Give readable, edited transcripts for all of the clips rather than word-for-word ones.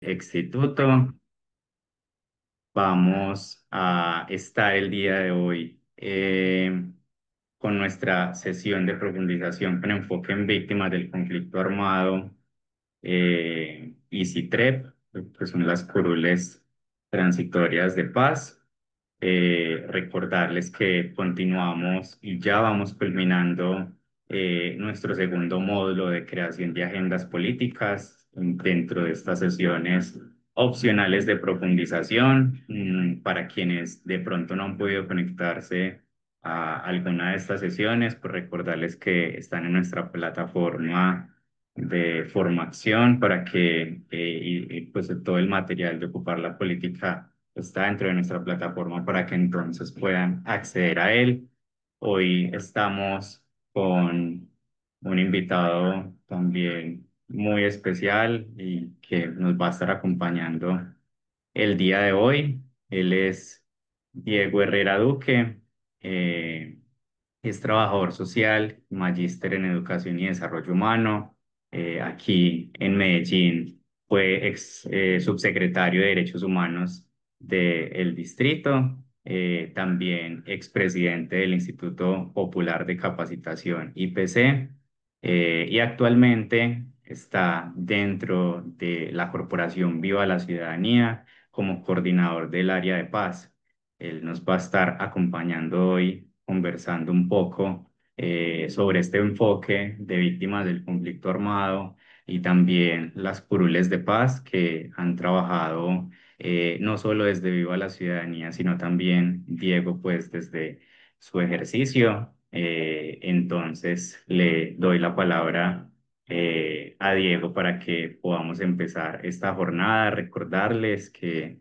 Instituto. Vamos a estar el día de hoy con nuestra sesión de profundización con enfoque en víctimas del conflicto armado y CITREP, que son las curules transitorias de paz. Recordarles que continuamos y ya vamos culminando nuestro segundo módulo de creación de agendas políticas dentro de estas sesiones opcionales de profundización. Para quienes de pronto no han podido conectarse a alguna de estas sesiones, pues recordarles que están en nuestra plataforma de formación para que pues todo el material de ocupar la política está dentro de nuestra plataforma para que entonces puedan acceder a él. Hoy estamos con un invitado también muy especial y que nos va a estar acompañando el día de hoy. Él es Diego Herrera Duque. eh, es trabajador social, magíster en educación y desarrollo humano. Aquí en Medellín fue subsecretario de Derechos Humanos del distrito, también expresidente del Instituto Popular de Capacitación IPC, y actualmente está dentro de la Corporación Viva la Ciudadanía como coordinador del área de paz. Él nos va a estar acompañando hoy, conversando un poco sobre este enfoque de víctimas del conflicto armado y también las curules de paz que han trabajado no solo desde Viva la Ciudadanía, sino también Diego, pues desde su ejercicio. Entonces le doy la palabra a Diego para que podamos empezar esta jornada. Recordarles que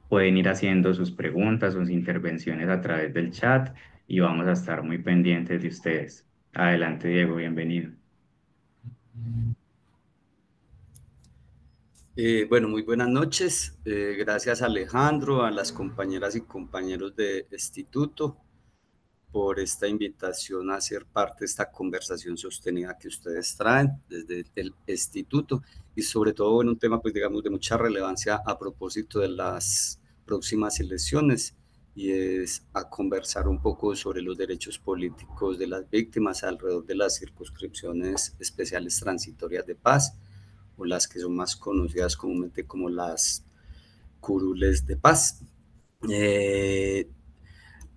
pueden ir haciendo sus preguntas, sus intervenciones a través del chat y vamos a estar muy pendientes de ustedes. Adelante, Diego, bienvenido. Bueno, muy buenas noches. Gracias Alejandro, a las compañeras y compañeros de instituto por esta invitación a ser parte de esta conversación sostenida que ustedes traen desde el instituto y sobre todo en un tema, pues digamos, de mucha relevancia a propósito de las próximas elecciones y es a conversar un poco sobre los derechos políticos de las víctimas alrededor de las circunscripciones especiales transitorias de paz o las que son más conocidas comúnmente como las curules de paz. Eh,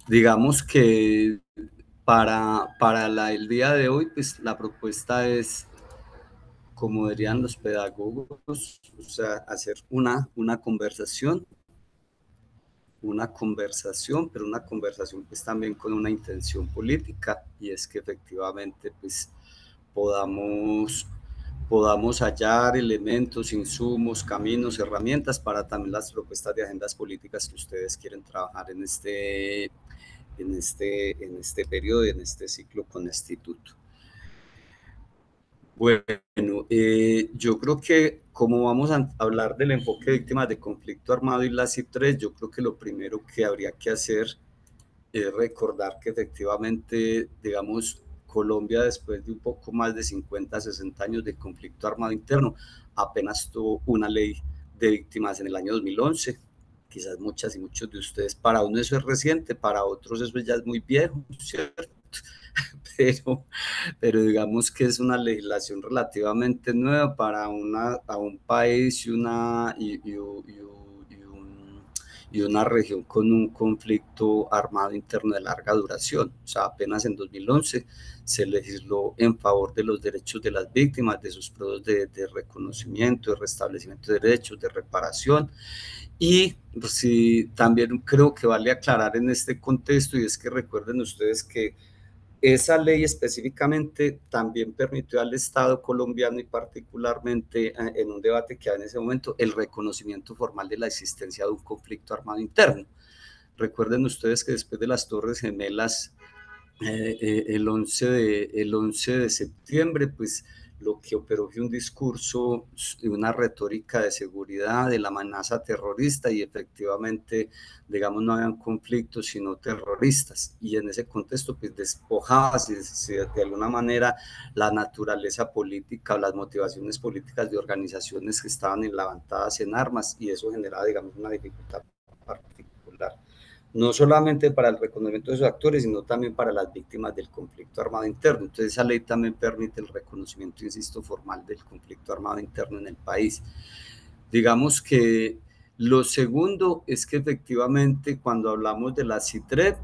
digamos que el día de hoy, pues la propuesta es, como dirían los pedagogos, o sea, hacer pero una conversación pues también con una intención política y es que efectivamente pues podamos podamos hallar elementos, insumos, caminos, herramientas para también las propuestas de agendas políticas que ustedes quieren trabajar en este periodo, en este ciclo con el instituto. Bueno, yo creo que como vamos a hablar del enfoque de víctimas de conflicto armado y la CIP3, yo creo que lo primero que habría que hacer es recordar que efectivamente, digamos, Colombia después de un poco más de 50, 60 años de conflicto armado interno, apenas tuvo una ley de víctimas en el año 2011. Quizás muchas y muchos de ustedes, para uno eso es reciente, para otros eso ya es muy viejo, ¿cierto? Pero, pero digamos que es una legislación relativamente nueva para a un país y una región con un conflicto armado interno de larga duración. O sea, apenas en 2011 se legisló en favor de los derechos de las víctimas, de sus procesos de reconocimiento, de restablecimiento de derechos, de reparación. Y pues, sí, también creo que vale aclarar en este contexto, y es que recuerden ustedes que esa ley específicamente también permitió al Estado colombiano y particularmente en un debate que hay en ese momento el reconocimiento formal de la existencia de un conflicto armado interno. Recuerden ustedes que después de las Torres Gemelas, el 11 de septiembre, pues lo que operó fue un discurso y una retórica de seguridad, de la amenaza terrorista, y efectivamente, digamos, no habían conflictos sino terroristas, y en ese contexto pues despojaba si de alguna manera la naturaleza política o las motivaciones políticas de organizaciones que estaban levantadas en armas, y eso generaba, digamos, una dificultad particular, no solamente para el reconocimiento de esos actores, sino también para las víctimas del conflicto armado interno. Entonces esa ley también permite el reconocimiento, insisto, formal del conflicto armado interno en el país. Digamos que lo segundo es que efectivamente cuando hablamos de la CITREP,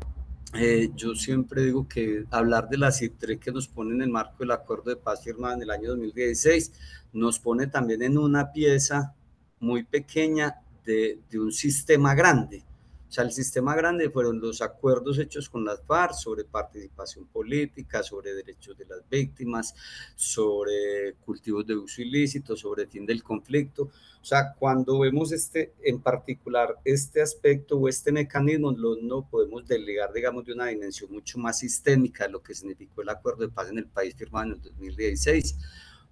yo siempre digo que hablar de la CITREP que nos pone en el marco del acuerdo de paz firmado en el año 2016, nos pone también en una pieza muy pequeña de un sistema grande. O sea, el sistema grande fueron los acuerdos hechos con las FARC sobre participación política, sobre derechos de las víctimas, sobre cultivos de uso ilícito, sobre fin del conflicto. O sea, cuando vemos en particular este aspecto o este mecanismo, no podemos desligar, digamos, de una dimensión mucho más sistémica de lo que significó el acuerdo de paz en el país firmado en el 2016.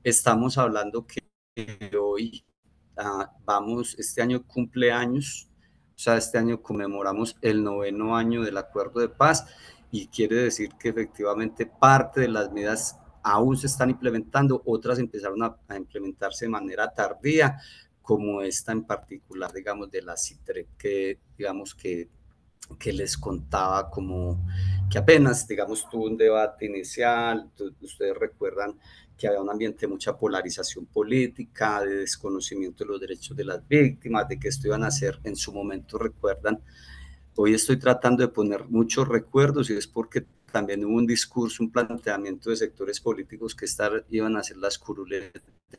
Estamos hablando que hoy este año cumple años. O sea, este año conmemoramos el 9º año del acuerdo de paz, y quiere decir que efectivamente parte de las medidas aún se están implementando, otras empezaron a implementarse de manera tardía, como esta en particular, digamos, de la CITRE, que digamos que les contaba, como que apenas, digamos, tuvo un debate inicial. Ustedes recuerdan que había un ambiente de mucha polarización política, de desconocimiento de los derechos de las víctimas, de que esto iban a ser, en su momento recuerdan, hoy estoy tratando de poner muchos recuerdos, y es porque también hubo un discurso, un planteamiento de sectores políticos que iban a ser las curules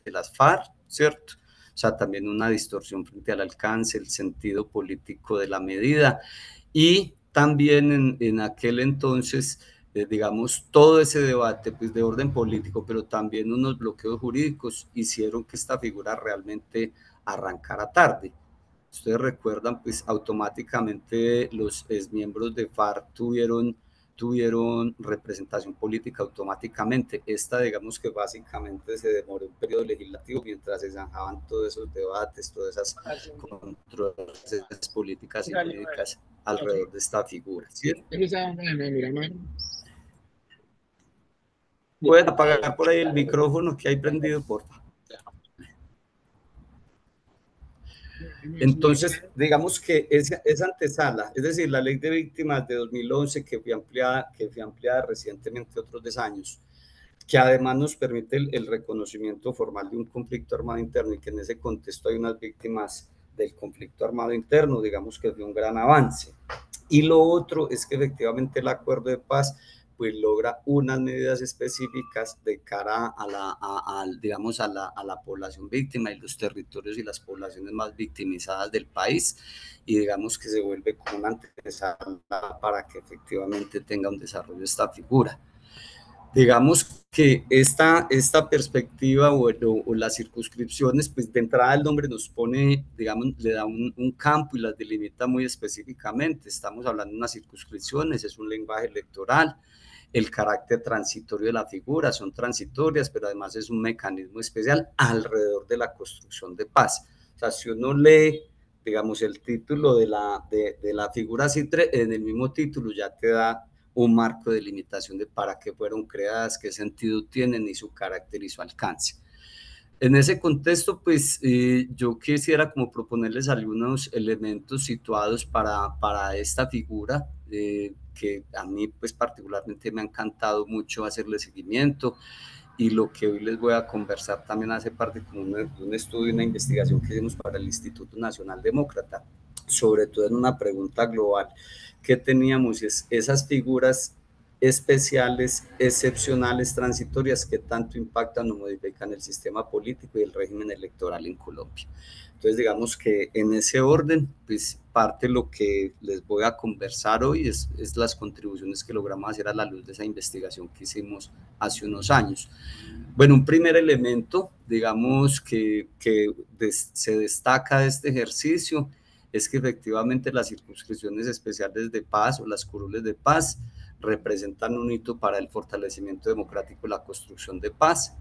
de las FARC, ¿cierto? O sea, también una distorsión frente al alcance, el sentido político de la medida, y también en aquel entonces, digamos, todo ese debate pues, de orden político, pero también unos bloqueos jurídicos hicieron que esta figura realmente arrancara tarde. Ustedes recuerdan, pues automáticamente los exmiembros de FARC tuvieron representación política automáticamente. Esta, digamos que básicamente se demoró un periodo legislativo mientras se zanjaban todos esos debates, todas esas controversias políticas y jurídicas alrededor de esta figura, ¿sí? ¿Pueden apagar por ahí el micrófono que hay prendido, por favor? Entonces, digamos que esa antesala, es decir, la ley de víctimas de 2011 que fue ampliada recientemente otros 10 años, que además nos permite el reconocimiento formal de un conflicto armado interno, y que en ese contexto hay unas víctimas del conflicto armado interno, digamos que fue un gran avance. Y lo otro es que efectivamente el acuerdo de paz pues logra unas medidas específicas de cara digamos, a la población víctima y los territorios y las poblaciones más victimizadas del país, y digamos que se vuelve como una antesala para que efectivamente tenga un desarrollo esta figura. Digamos que esta perspectiva o las circunscripciones, pues de entrada el nombre nos pone, digamos, le da un campo y las delimita muy específicamente. Estamos hablando de unas circunscripciones, es un lenguaje electoral, el carácter transitorio de la figura, son transitorias, pero además es un mecanismo especial alrededor de la construcción de paz. O sea, si uno lee, digamos, el título de la figura CITRE, en el mismo título ya te da un marco de limitación de para qué fueron creadas, qué sentido tienen y su carácter y su alcance. En ese contexto, pues yo quisiera como proponerles algunos elementos situados para esta figura, que a mí pues particularmente me ha encantado mucho hacerle seguimiento, y lo que hoy les voy a conversar también hace parte como un estudio, una investigación que hicimos para el Instituto Nacional Demócrata, sobre todo en una pregunta global que teníamos, es esas figuras especiales, excepcionales, transitorias, que tanto impactan o modifican el sistema político y el régimen electoral en Colombia. Entonces, digamos que en ese orden, pues parte de lo que les voy a conversar hoy es las contribuciones que logramos hacer a la luz de esa investigación que hicimos hace unos años. Bueno, un primer elemento, digamos, que se destaca de este ejercicio es que efectivamente las circunscripciones especiales de paz o las curules de paz representan un hito para el fortalecimiento democrático y la construcción de paz.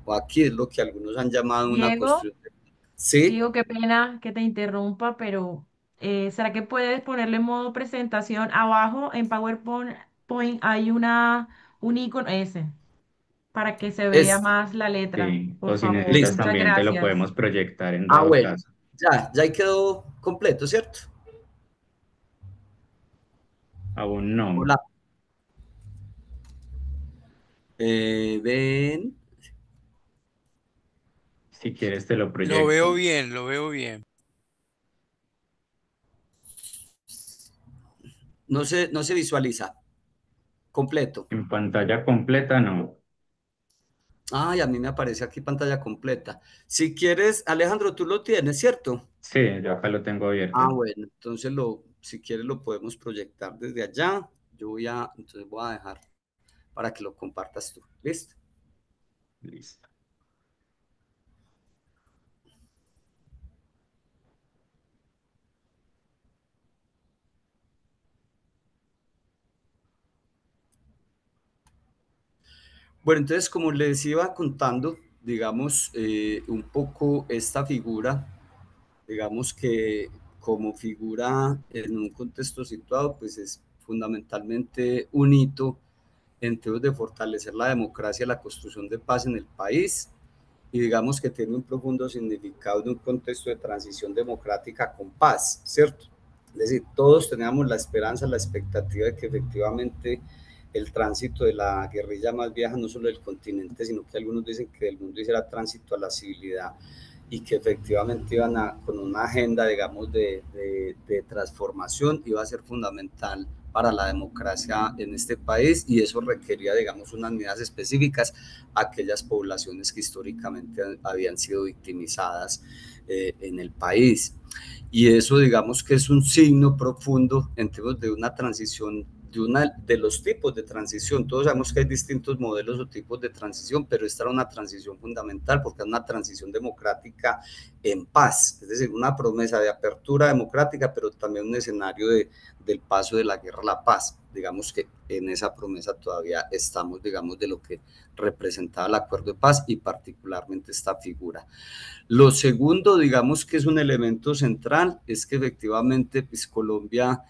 o aquí es lo que algunos han llamado una Diego, construcción. Sí, Diego, qué pena que te interrumpa, pero ¿será que puedes ponerle en modo presentación? Abajo en PowerPoint hay un icono ese para que se vea es más la letra, Sí, por o si favor. necesitas Muchas también te lo gracias. podemos proyectar en Ah, dado bueno, caso. ya ahí quedó completo, ¿cierto? Aún no. Hola. Ven, Si quieres te lo Lo proyecto. veo bien, lo veo bien. no se visualiza completo. En pantalla completa no. Ay, a mí me aparece aquí pantalla completa. Si quieres, Alejandro, tú lo tienes, ¿cierto? Sí, yo acá lo tengo abierto. Ah, bueno, entonces si quieres lo podemos proyectar desde allá. Entonces voy a dejar para que lo compartas tú. ¿Listo? Listo. Bueno, entonces como les iba contando, digamos, un poco esta figura, digamos que como figura en un contexto situado, pues es fundamentalmente un hito en términos de fortalecer la democracia y la construcción de paz en el país, y digamos que tiene un profundo significado en un contexto de transición democrática con paz, ¿cierto? Es decir, todos teníamos la esperanza, la expectativa de que efectivamente el tránsito de la guerrilla más vieja, no solo del continente, sino que algunos dicen que del mundo hiciera tránsito a la civilidad, y que efectivamente con una agenda, digamos, de transformación, iba a ser fundamental para la democracia en este país, y eso requería, digamos, unas medidas específicas a aquellas poblaciones que históricamente habían sido victimizadas en el país. Y eso, digamos, que es un signo profundo en términos de una transición, de los tipos de transición. Todos sabemos que hay distintos modelos o tipos de transición, pero esta era una transición fundamental porque es una transición democrática en paz, es decir, una promesa de apertura democrática, pero también un escenario del paso de la guerra a la paz. Digamos que en esa promesa todavía estamos, digamos, de lo que representaba el acuerdo de paz y particularmente esta figura. Lo segundo, digamos que es un elemento central, es que efectivamente pues, Colombia,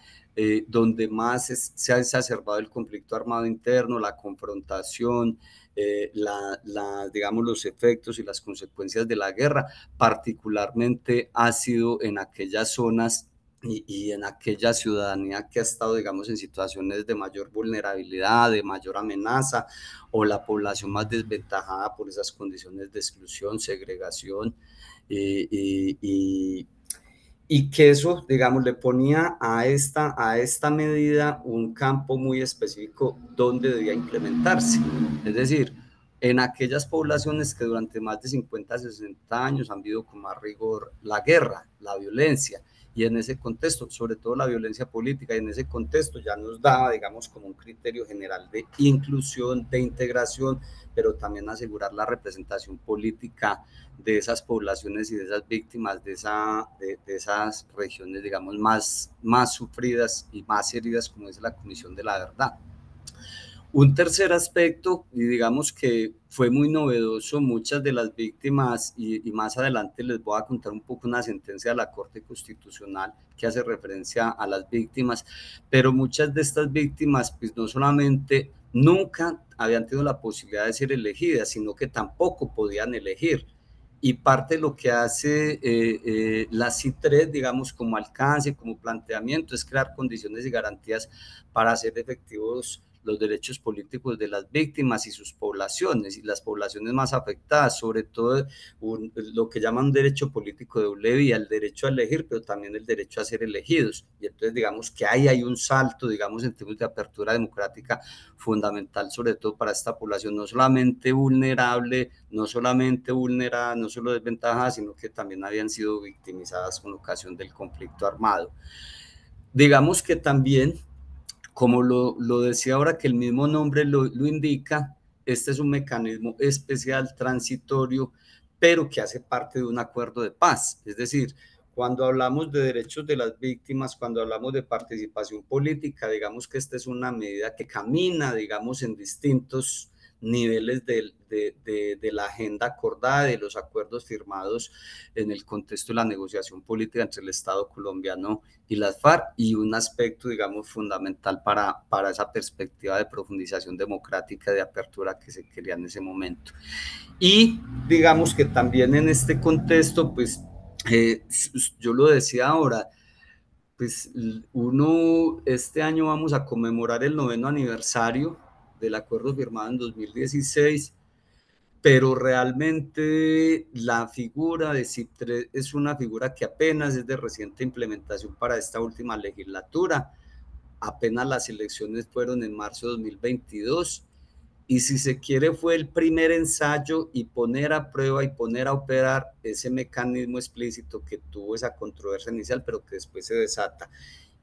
donde más se ha exacerbado el conflicto armado interno, la confrontación, digamos, los efectos y las consecuencias de la guerra, particularmente ha sido en aquellas zonas y en aquella ciudadanía que ha estado, digamos, en situaciones de mayor vulnerabilidad, de mayor amenaza, o la población más desventajada por esas condiciones de exclusión, segregación, y, y que eso, digamos, le ponía a esta medida un campo muy específico donde debía implementarse. Es decir, en aquellas poblaciones que durante más de 50, 60 años han vivido con más rigor la guerra, la violencia, y en ese contexto, sobre todo la violencia política, y en ese contexto ya nos daba, digamos, como un criterio general de inclusión, de integración, pero también asegurar la representación política de esas poblaciones y de esas víctimas de esas regiones, digamos, más sufridas y más heridas, como dice la Comisión de la Verdad. Un tercer aspecto, y digamos que fue muy novedoso, muchas de las víctimas, y más adelante les voy a contar un poco una sentencia de la Corte Constitucional que hace referencia a las víctimas, pero muchas de estas víctimas, pues no solamente nunca habían tenido la posibilidad de ser elegidas, sino que tampoco podían elegir. Y parte de lo que hace la CITRES, digamos, como alcance, como planteamiento, es crear condiciones y garantías para hacer efectivos los derechos políticos de las víctimas y sus poblaciones, y las poblaciones más afectadas, sobre todo lo que llaman un derecho político de doble vía, el derecho a elegir, pero también el derecho a ser elegidos. Y entonces digamos que ahí hay un salto, digamos, en términos de apertura democrática fundamental, sobre todo para esta población, no solamente vulnerable, no solamente vulnerada, no solo desventajada, sino que también habían sido victimizadas con ocasión del conflicto armado. Digamos que también, como lo decía ahora, que el mismo nombre lo indica, este es un mecanismo especial, transitorio, pero que hace parte de un acuerdo de paz. Es decir, cuando hablamos de derechos de las víctimas, cuando hablamos de participación política, digamos que esta es una medida que camina, digamos, en niveles de la agenda acordada, de los acuerdos firmados en el contexto de la negociación política entre el Estado colombiano y las FARC, y un aspecto, digamos, fundamental para esa perspectiva de profundización democrática, de apertura que se quería en ese momento. Y digamos que también en este contexto, pues yo lo decía ahora, pues este año vamos a conmemorar el 9º aniversario del acuerdo firmado en 2016, pero realmente la figura de CIP3 es una figura que apenas es de reciente implementación para esta última legislatura. Apenas las elecciones fueron en marzo de 2022, y si se quiere fue el primer ensayo y poner a prueba y poner a operar ese mecanismo explícito que tuvo esa controversia inicial, pero que después se desata.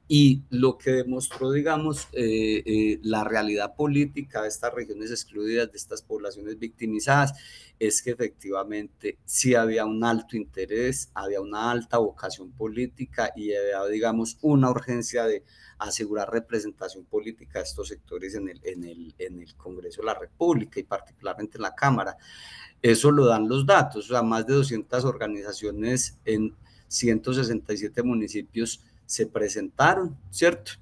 Y lo que demostró, digamos, la realidad política de estas regiones excluidas, de estas poblaciones victimizadas, es que efectivamente sí había un alto interés, había una alta vocación política y había, digamos, una urgencia de asegurar representación política de estos sectores en el Congreso de la República y particularmente en la Cámara. Eso lo dan los datos, o sea, más de 200 organizaciones en 167 municipios se presentaron, ¿cierto?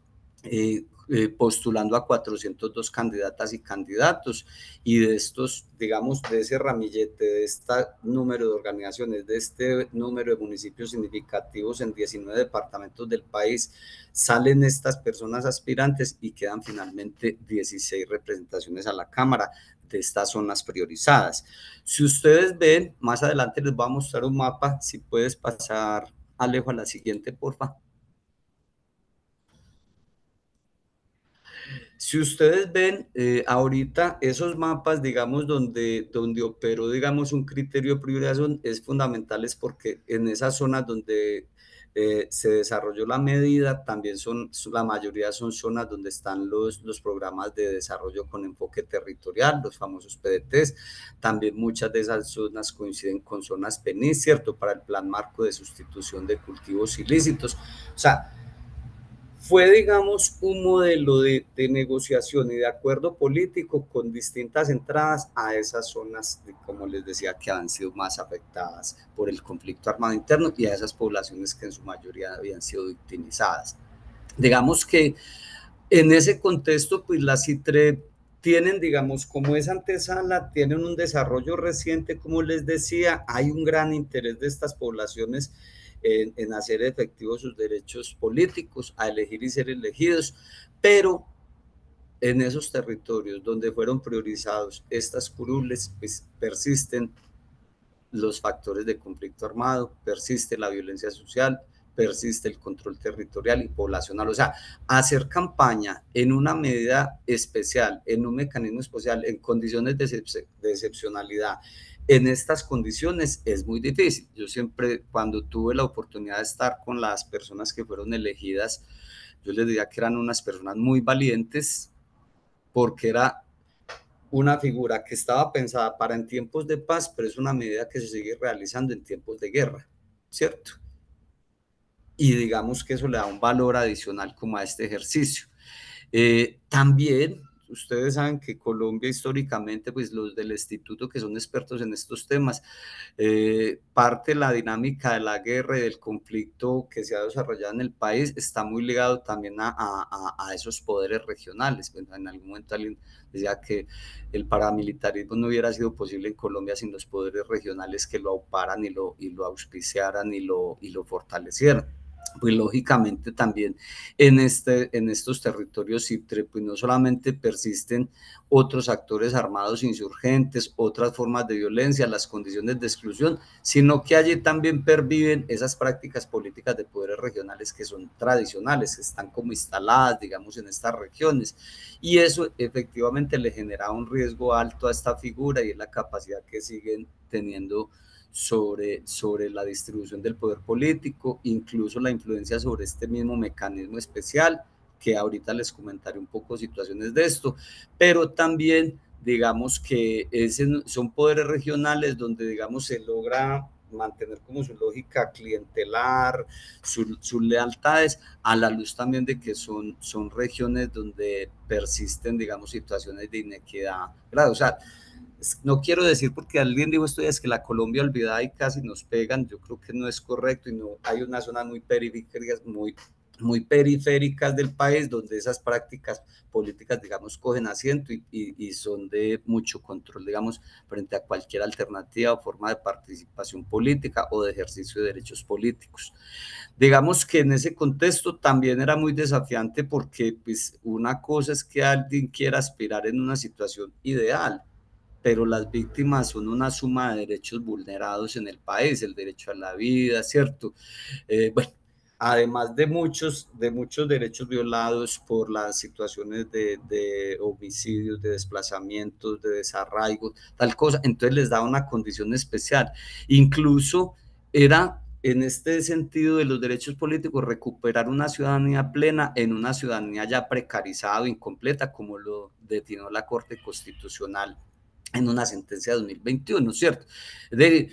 Postulando a 402 candidatas y candidatos, y de estos, digamos, de ese ramillete, de este número de organizaciones, de este número de municipios significativos en 19 departamentos del país, salen estas personas aspirantes y quedan finalmente 16 representaciones a la Cámara de estas zonas priorizadas. Si ustedes ven, más adelante les voy a mostrar un mapa, si puedes pasar, Alejo, a la siguiente, porfa. Si ustedes ven ahorita esos mapas, digamos, donde operó, digamos, un criterio de priorización, es fundamental porque en esas zonas donde se desarrolló la medida, también la mayoría son zonas donde están los programas de desarrollo con enfoque territorial, los famosos PDTs. También muchas de esas zonas coinciden con zonas PENIS, ¿cierto? Para el plan marco de sustitución de cultivos ilícitos. O sea, fue, digamos, un modelo de negociación y de acuerdo político con distintas entradas a esas zonas, como les decía, que han sido más afectadas por el conflicto armado interno, y a esas poblaciones que en su mayoría habían sido victimizadas. Digamos que en ese contexto, pues las CITRE tienen, digamos, como esa antesala, tienen un desarrollo reciente, como les decía, hay un gran interés de estas poblaciones en hacer efectivos sus derechos políticos, a elegir y ser elegidos, pero en esos territorios donde fueron priorizados estas curules, pues persisten los factores de conflicto armado, persiste la violencia social, persiste el control territorial y poblacional. O sea, hacer campaña en una medida especial, en un mecanismo especial, en condiciones de excepcionalidad, en estas condiciones es muy difícil. Yo siempre, cuando tuve la oportunidad de estar con las personas que fueron elegidas, yo les diría que eran unas personas muy valientes, porque era una figura que estaba pensada para en tiempos de paz, pero es una medida que se sigue realizando en tiempos de guerra, ¿cierto? Y digamos que eso le da un valor adicional como a este ejercicio. También ustedes saben que Colombia históricamente, pues los del instituto que son expertos en estos temas, parte de la dinámica de la guerra y del conflicto que se ha desarrollado en el país está muy ligado también a esos poderes regionales. Bueno, en algún momento alguien decía que el paramilitarismo no hubiera sido posible en Colombia sin los poderes regionales que lo auparan y lo auspiciaran y lo fortalecieran. Pues lógicamente también en estos territorios CITRE, pues no solamente persisten otros actores armados insurgentes, otras formas de violencia, las condiciones de exclusión, sino que allí también perviven esas prácticas políticas de poderes regionales que son tradicionales, que están como instaladas, digamos, en estas regiones, y eso efectivamente le genera un riesgo alto a esta figura, y es la capacidad que siguen teniendo sobre la distribución del poder político, incluso la influencia sobre este mismo mecanismo especial, que ahorita les comentaré un poco situaciones de esto, pero también digamos que son poderes regionales donde, digamos, se logra mantener como su lógica clientelar, sus lealtades, a la luz también de que son regiones donde persisten, digamos, situaciones de inequidad. Claro, o sea, no quiero decir porque alguien dijo esto, es que la Colombia olvidada y casi nos pegan, yo creo que no es correcto, y no hay unas zonas muy periféricas del país donde esas prácticas políticas, digamos, cogen asiento y son de mucho control, digamos, frente a cualquier alternativa o forma de participación política o de ejercicio de derechos políticos. Digamos que en ese contexto también era muy desafiante porque pues una cosa es que alguien quiera aspirar en una situación ideal, pero las víctimas son una suma de derechos vulnerados en el país, el derecho a la vida, ¿cierto? Bueno, además de muchos derechos violados por las situaciones de homicidios, de desplazamientos, de desarraigo, tal cosa, entonces les da una condición especial. Incluso era en este sentido de los derechos políticos recuperar una ciudadanía plena en una ciudadanía ya precarizada o incompleta, como lo definió la Corte Constitucional en una sentencia de 2021, ¿cierto? De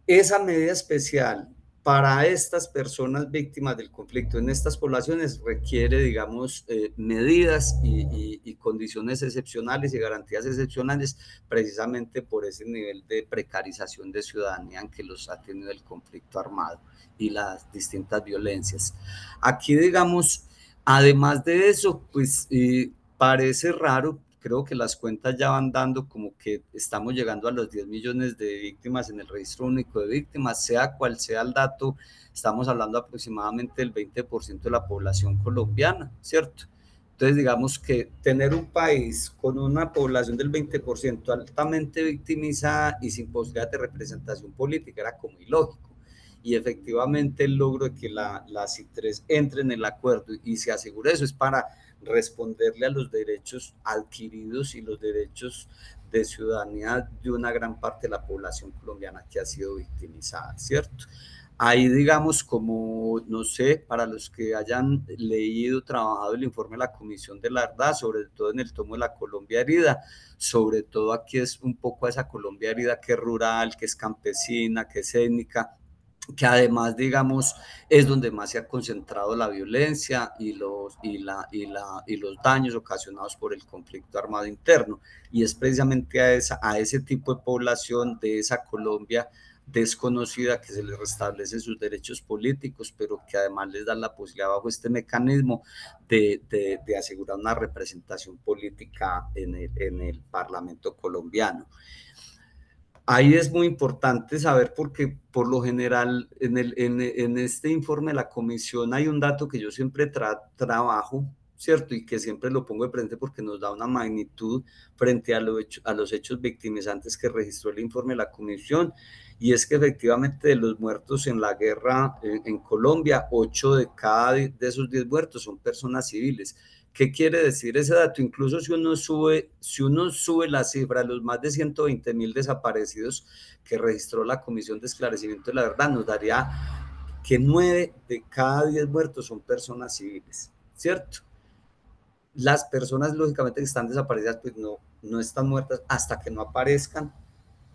esa medida especial para estas personas víctimas del conflicto en estas poblaciones requiere, digamos, medidas y condiciones excepcionales y garantías excepcionales precisamente por ese nivel de precarización de ciudadanía en que los ha tenido el conflicto armado y las distintas violencias. Aquí, digamos, además de eso, pues parece raro, creo que las cuentas ya van dando como que estamos llegando a los 10 millones de víctimas en el registro único de víctimas, sea cual sea el dato, estamos hablando aproximadamente del 20% de la población colombiana, ¿cierto? Entonces, digamos que tener un país con una población del 20% altamente victimizada y sin posibilidad de representación política era como ilógico. Y efectivamente el logro de que las I3 entren en el acuerdo y se asegure eso es para responderle a los derechos adquiridos y los derechos de ciudadanía de una gran parte de la población colombiana que ha sido victimizada, ¿cierto? Ahí, digamos, como, no sé, para los que hayan leído, trabajado el informe de la Comisión de la Verdad, sobre todo en el tomo de la Colombia herida, sobre todo aquí es un poco esa Colombia herida que es rural, que es campesina, que es étnica, que además, digamos, es donde más se ha concentrado la violencia y los daños ocasionados por el conflicto armado interno. Y es precisamente a ese tipo de población de esa Colombia desconocida que se les restablecen sus derechos políticos, pero que además les dan la posibilidad bajo este mecanismo de asegurar una representación política en el Parlamento colombiano. Ahí es muy importante saber porque por lo general en este informe de la comisión hay un dato que yo siempre trabajo, ¿cierto? Y que siempre lo pongo de presente porque nos da una magnitud frente a los hechos victimizantes que registró el informe de la comisión, y es que efectivamente de los muertos en la guerra en Colombia, 8 de cada de esos 10 muertos son personas civiles. ¿Qué quiere decir ese dato? Incluso si uno sube la cifra de los más de 120.000 desaparecidos que registró la Comisión de Esclarecimiento de la Verdad, nos daría que 9 de cada 10 muertos son personas civiles, ¿cierto? Las personas, lógicamente, que están desaparecidas, pues no están muertas hasta que no aparezcan,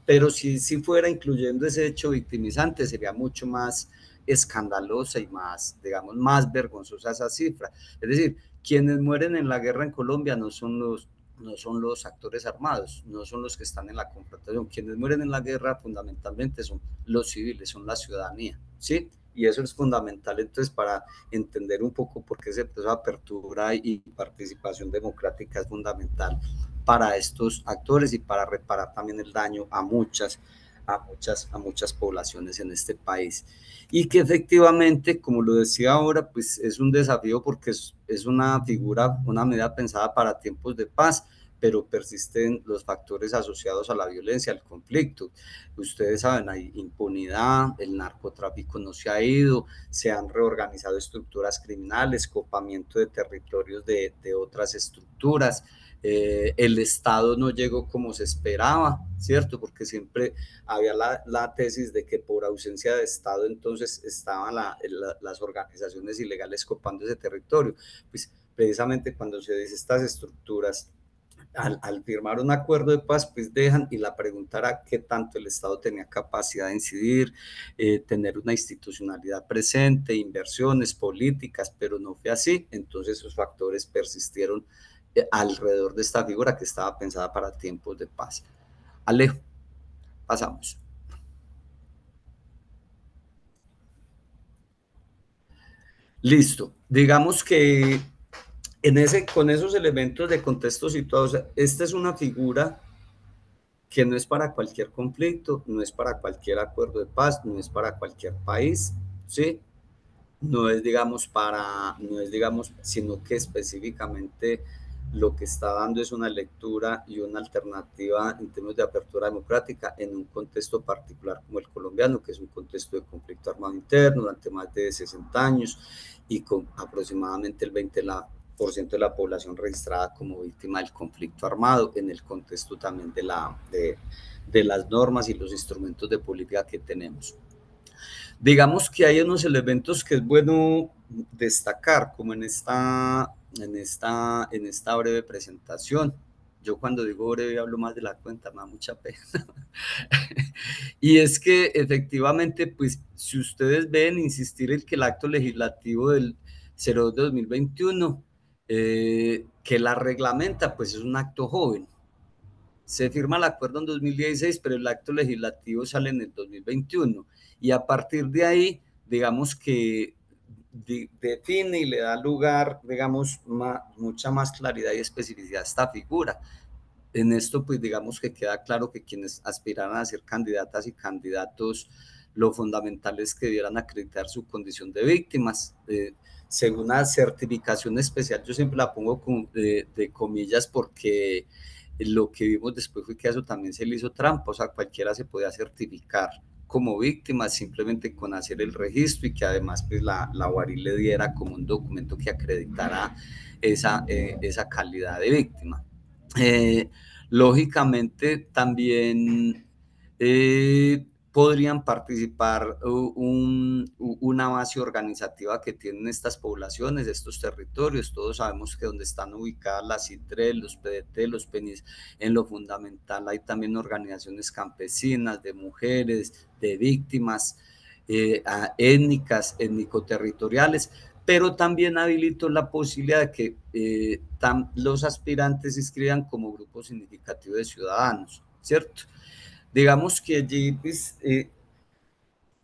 pero si fuera incluyendo ese hecho victimizante, sería mucho más escandalosa y más, digamos, más vergonzosa esa cifra. Es decir, quienes mueren en la guerra en Colombia no son los actores armados, no son los que están en la confrontación. Quienes mueren en la guerra fundamentalmente son los civiles, son la ciudadanía, ¿sí? Y eso es fundamental entonces para entender un poco por qué ese proceso de apertura y participación democrática es fundamental para estos actores y para reparar también el daño a muchas poblaciones en este país. Y que efectivamente, como lo decía ahora, pues es un desafío porque es una figura, una medida pensada para tiempos de paz, pero persisten los factores asociados a la violencia, al conflicto. Ustedes saben, hay impunidad, el narcotráfico no se ha ido, se han reorganizado estructuras criminales, copamiento de territorios de otras estructuras. El Estado no llegó como se esperaba, ¿cierto? Porque siempre había la tesis de que por ausencia de Estado entonces estaban las organizaciones ilegales copando ese territorio. Pues precisamente cuando se dice estas estructuras al firmar un acuerdo de paz, pues dejan, y la pregunta era qué tanto el Estado tenía capacidad de incidir, tener una institucionalidad presente, inversiones, políticas, pero no fue así. Entonces esos factores persistieron alrededor de esta figura que estaba pensada para tiempos de paz. Alejo, pasamos. Listo. Digamos que con esos elementos de contexto situados, esta es una figura que no es para cualquier conflicto, no es para cualquier acuerdo de paz, no es para cualquier país, ¿sí? No es, digamos, sino que específicamente lo que está dando es una lectura y una alternativa en términos de apertura democrática en un contexto particular como el colombiano, que es un contexto de conflicto armado interno durante más de 60 años y con aproximadamente el 20% de la población registrada como víctima del conflicto armado en el contexto también de las normas y los instrumentos de política que tenemos. Digamos que hay unos elementos que es bueno destacar, como en esta breve presentación. Yo cuando digo breve hablo más de la cuenta, me da mucha pena. Y es que efectivamente, pues si ustedes ven, insistir en que el acto legislativo del 02 de 2021, que la reglamenta, pues es un acto joven. Se firma el acuerdo en 2016, pero el acto legislativo sale en el 2021. Y a partir de ahí, digamos que define y le da lugar, digamos, mucha más claridad y especificidad a esta figura. En esto, pues digamos que queda claro que quienes aspiraran a ser candidatas y candidatos, lo fundamental es que debieran acreditar su condición de víctimas. Según una certificación especial, yo siempre la pongo de comillas porque lo que vimos después fue que a eso también se le hizo trampa, o sea, cualquiera se podía certificar como víctima simplemente con hacer el registro y que además pues la UARI le diera como un documento que acreditara esa calidad de víctima. Lógicamente también podrían participar una base organizativa que tienen estas poblaciones, estos territorios. Todos sabemos que donde están ubicadas las CITREL, los PDT, los PENIS, en lo fundamental hay también organizaciones campesinas, de mujeres, de víctimas, étnicas, étnico-territoriales, pero también habilitó la posibilidad de que los aspirantes se inscriban como grupo significativo de ciudadanos, ¿cierto? Digamos que allí pues,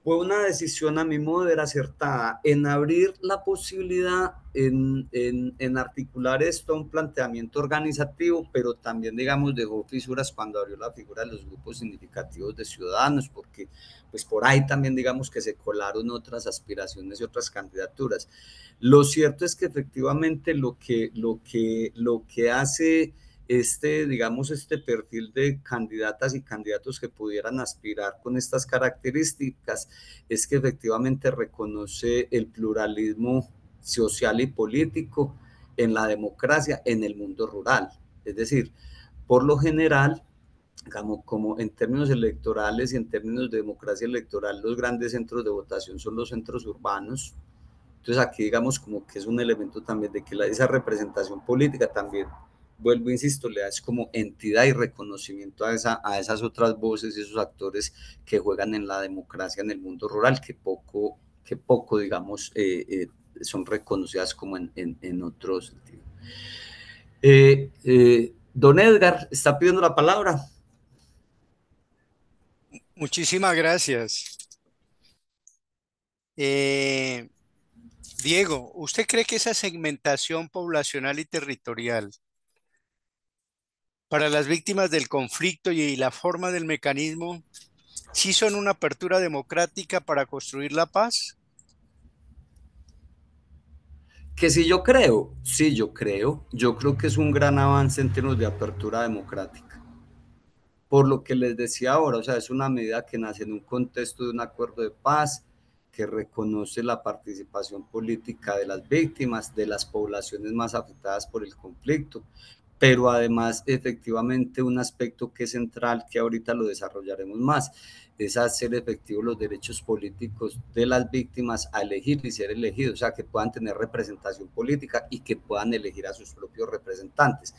fue una decisión a mi modo de ver acertada en abrir la posibilidad, en articular esto a un planteamiento organizativo, pero también, digamos, dejó fisuras cuando abrió la figura de los grupos significativos de ciudadanos, porque pues por ahí también, digamos, que se colaron otras aspiraciones y otras candidaturas. Lo cierto es que efectivamente lo que hace digamos, este perfil de candidatas y candidatos que pudieran aspirar con estas características es que efectivamente reconoce el pluralismo social y político en la democracia en el mundo rural. Es decir, por lo general, como en términos electorales y en términos de democracia electoral, los grandes centros de votación son los centros urbanos. Entonces aquí digamos como que es un elemento también de que esa representación política también, vuelvo, insisto, le da como entidad y reconocimiento a esas otras voces y esos actores que juegan en la democracia en el mundo rural, que poco digamos, son reconocidas como en otros sentidos. Don Edgar, ¿está pidiendo la palabra? Muchísimas gracias. Diego, ¿usted cree que esa segmentación poblacional y territorial para las víctimas del conflicto y la forma del mecanismo sí son una apertura democrática para construir la paz? Que sí, yo creo, yo creo que es un gran avance en términos de apertura democrática. Por lo que les decía ahora, o sea, es una medida que nace en un contexto de un acuerdo de paz, que reconoce la participación política de las víctimas, de las poblaciones más afectadas por el conflicto, pero además efectivamente un aspecto que es central, que ahorita lo desarrollaremos más, es hacer efectivos los derechos políticos de las víctimas a elegir y ser elegidos, o sea, que puedan tener representación política y que puedan elegir a sus propios representantes.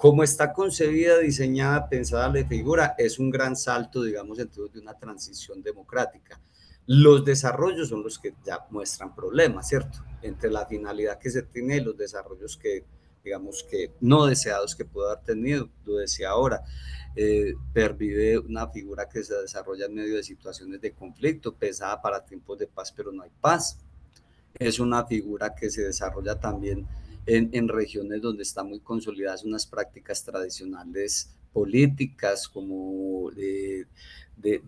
Como está concebida, diseñada, pensada la figura, es un gran salto, digamos, dentro de una transición democrática. Los desarrollos son los que ya muestran problemas, ¿cierto? Entre la finalidad que se tiene y los desarrollos que, digamos, que no deseados que puede haber tenido, lo decía ahora. Pervive una figura que se desarrolla en medio de situaciones de conflicto, pesada para tiempos de paz, pero no hay paz. Es una figura que se desarrolla también en regiones donde están muy consolidadas unas prácticas tradicionales políticas, como de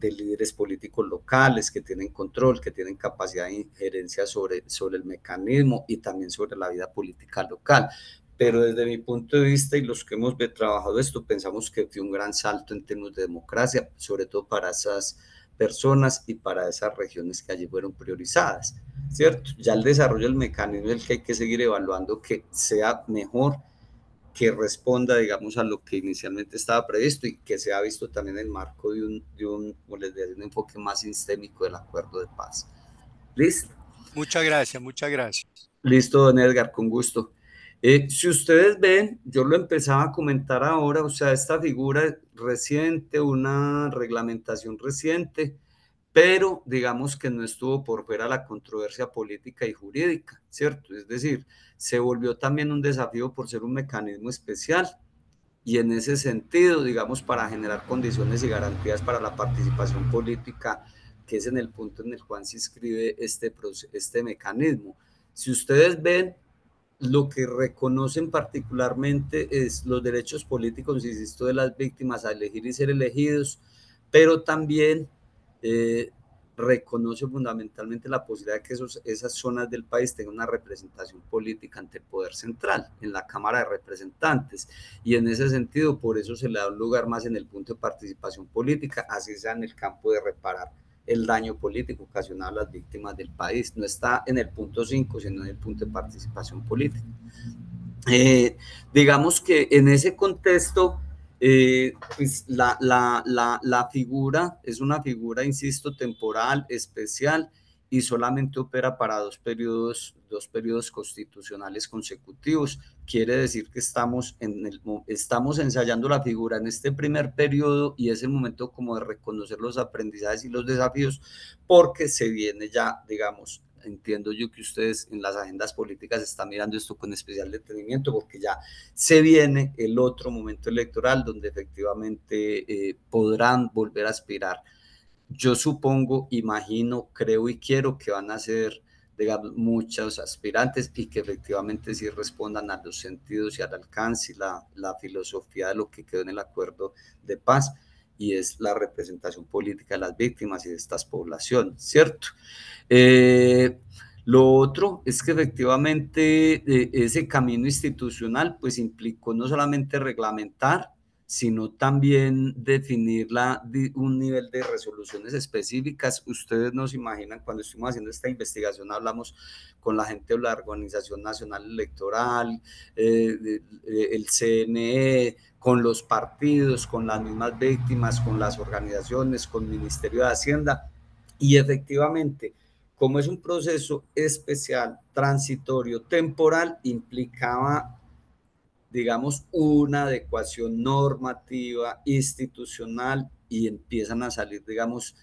líderes políticos locales que tienen control, que tienen capacidad de injerencia sobre el mecanismo y también sobre la vida política local. Pero desde mi punto de vista y los que hemos trabajado esto, pensamos que fue un gran salto en términos de democracia, sobre todo para esas personas y para esas regiones que allí fueron priorizadas, ¿cierto? Ya el desarrollo del mecanismo es el que hay que seguir evaluando que sea mejor, que responda, digamos, a lo que inicialmente estaba previsto y que se ha visto también en el marco de como les decía, un enfoque más sistémico del acuerdo de paz. ¿Listo? Muchas gracias, muchas gracias. Listo, don Edgar, con gusto. Si ustedes ven, yo lo empezaba a comentar ahora, o sea, esta figura reciente, una reglamentación reciente, pero digamos que no estuvo por fuera la controversia política y jurídica, ¿cierto? Es decir, se volvió también un desafío por ser un mecanismo especial y en ese sentido, digamos, para generar condiciones y garantías para la participación política, que es en el punto en el cual se inscribe este mecanismo. Si ustedes ven, lo que reconocen particularmente es los derechos políticos, insisto, de las víctimas a elegir y ser elegidos, pero también reconoce fundamentalmente la posibilidad de que esas zonas del país tengan una representación política ante el poder central, en la Cámara de Representantes, y en ese sentido, por eso se le da un lugar más en el punto de participación política, así sea en el campo de reparar el daño político ocasionado a las víctimas del país. No está en el punto 5, sino en el punto de participación política. Digamos que en ese contexto, pues la figura es una figura, insisto, temporal, especial, y solamente opera para dos periodos constitucionales consecutivos. Quiere decir que estamos ensayando la figura en este primer periodo y es el momento como de reconocer los aprendizajes y los desafíos, porque se viene ya, digamos, entiendo yo que ustedes en las agendas políticas están mirando esto con especial detenimiento, porque ya se viene el otro momento electoral donde efectivamente podrán volver a aspirar. Yo supongo, imagino, creo y quiero que van a ser, digamos, muchos aspirantes y que efectivamente sí respondan a los sentidos y al alcance y la filosofía de lo que quedó en el acuerdo de paz, y es la representación política de las víctimas y de estas poblaciones, ¿cierto? Lo otro es que efectivamente ese camino institucional pues implicó no solamente reglamentar, sino también definir un nivel de resoluciones específicas. Ustedes no se imaginan, cuando estuvimos haciendo esta investigación, hablamos con la gente de la Organización Nacional Electoral, el CNE, con los partidos, con las mismas víctimas, con las organizaciones, con el Ministerio de Hacienda, y efectivamente, como es un proceso especial, transitorio, temporal, implicaba, digamos, una adecuación normativa, institucional, y empiezan a salir, digamos,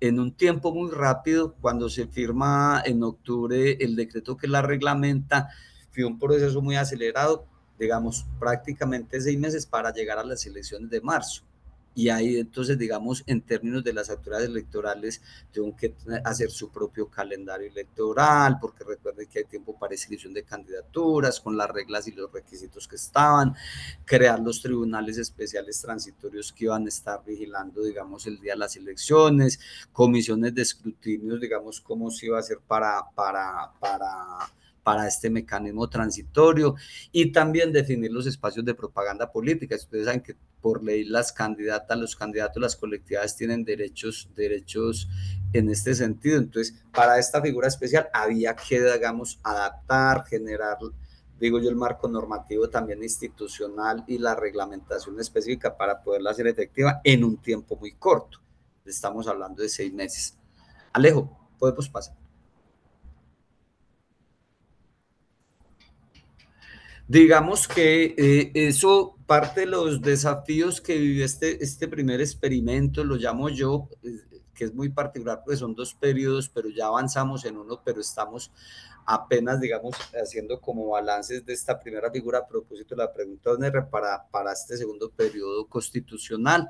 en un tiempo muy rápido. Cuando se firma en octubre el decreto que la reglamenta, fue un proceso muy acelerado, digamos, prácticamente 6 meses para llegar a las elecciones de marzo. Y ahí entonces, digamos, en términos de las autoridades electorales, tienen que hacer su propio calendario electoral, porque recuerden que hay tiempo para inscripción de candidaturas, con las reglas y los requisitos que estaban, crear los tribunales especiales transitorios que iban a estar vigilando, digamos, el día de las elecciones, comisiones de escrutinio, digamos, cómo se iba a hacer para este mecanismo transitorio, y también definir los espacios de propaganda política. Ustedes saben que por ley las candidatas, los candidatos, las colectividades tienen derechos en este sentido. Entonces, para esta figura especial había que, digamos, adaptar, generar, digo yo, el marco normativo también institucional y la reglamentación específica para poderla hacer efectiva en un tiempo muy corto. Estamos hablando de 6 meses. Alejo, podemos pasar. Digamos que eso, parte de los desafíos que vivió este primer experimento, lo llamo yo, que es muy particular, porque son 2 periodos, pero ya avanzamos en uno, pero estamos apenas, digamos, haciendo como balances de esta primera figura a propósito de la pregunta de R para este segundo periodo constitucional.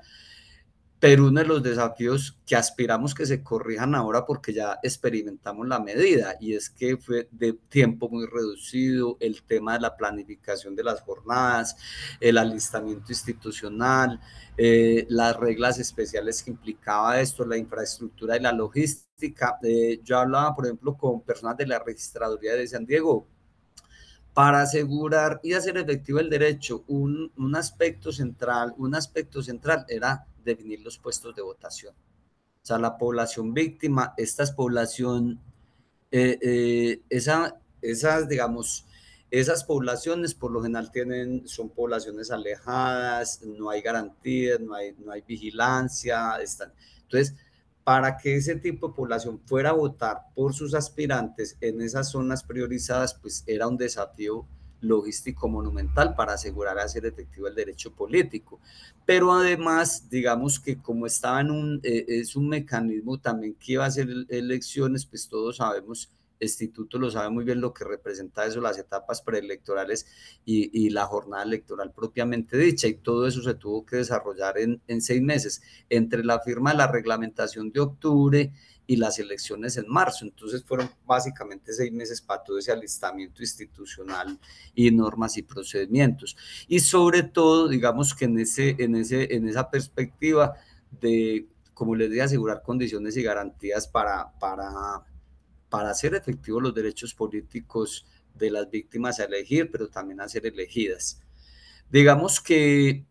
Pero uno de los desafíos que aspiramos que se corrijan ahora porque ya experimentamos la medida y es que fue de tiempo muy reducido, el tema de la planificación de las jornadas, el alistamiento institucional, las reglas especiales que implicaba esto, la infraestructura y la logística. Yo hablaba, por ejemplo, con personas de la registraduría de San Diego para asegurar y hacer efectivo el derecho. Un aspecto central era definir los puestos de votación. O sea, la población víctima, esta es población, digamos, esas poblaciones por lo general son poblaciones alejadas, no hay garantías, no hay vigilancia. Entonces, para que ese tipo de población fuera a votar por sus aspirantes en esas zonas priorizadas, pues era un desafío logístico monumental para asegurar hacer efectivo el derecho político. Pero además, digamos que como estaba es un mecanismo también que iba a hacer elecciones, pues todos sabemos, el instituto lo sabe muy bien lo que representa eso, las etapas preelectorales y la jornada electoral propiamente dicha, y todo eso se tuvo que desarrollar en 6 meses, entre la firma de la reglamentación de octubre y las elecciones en marzo. Entonces fueron básicamente 6 meses para todo ese alistamiento institucional y normas y procedimientos. Y sobre todo, digamos que en esa perspectiva de, como les dije, asegurar condiciones y garantías para hacer efectivos los derechos políticos de las víctimas a elegir, pero también a ser elegidas. Digamos que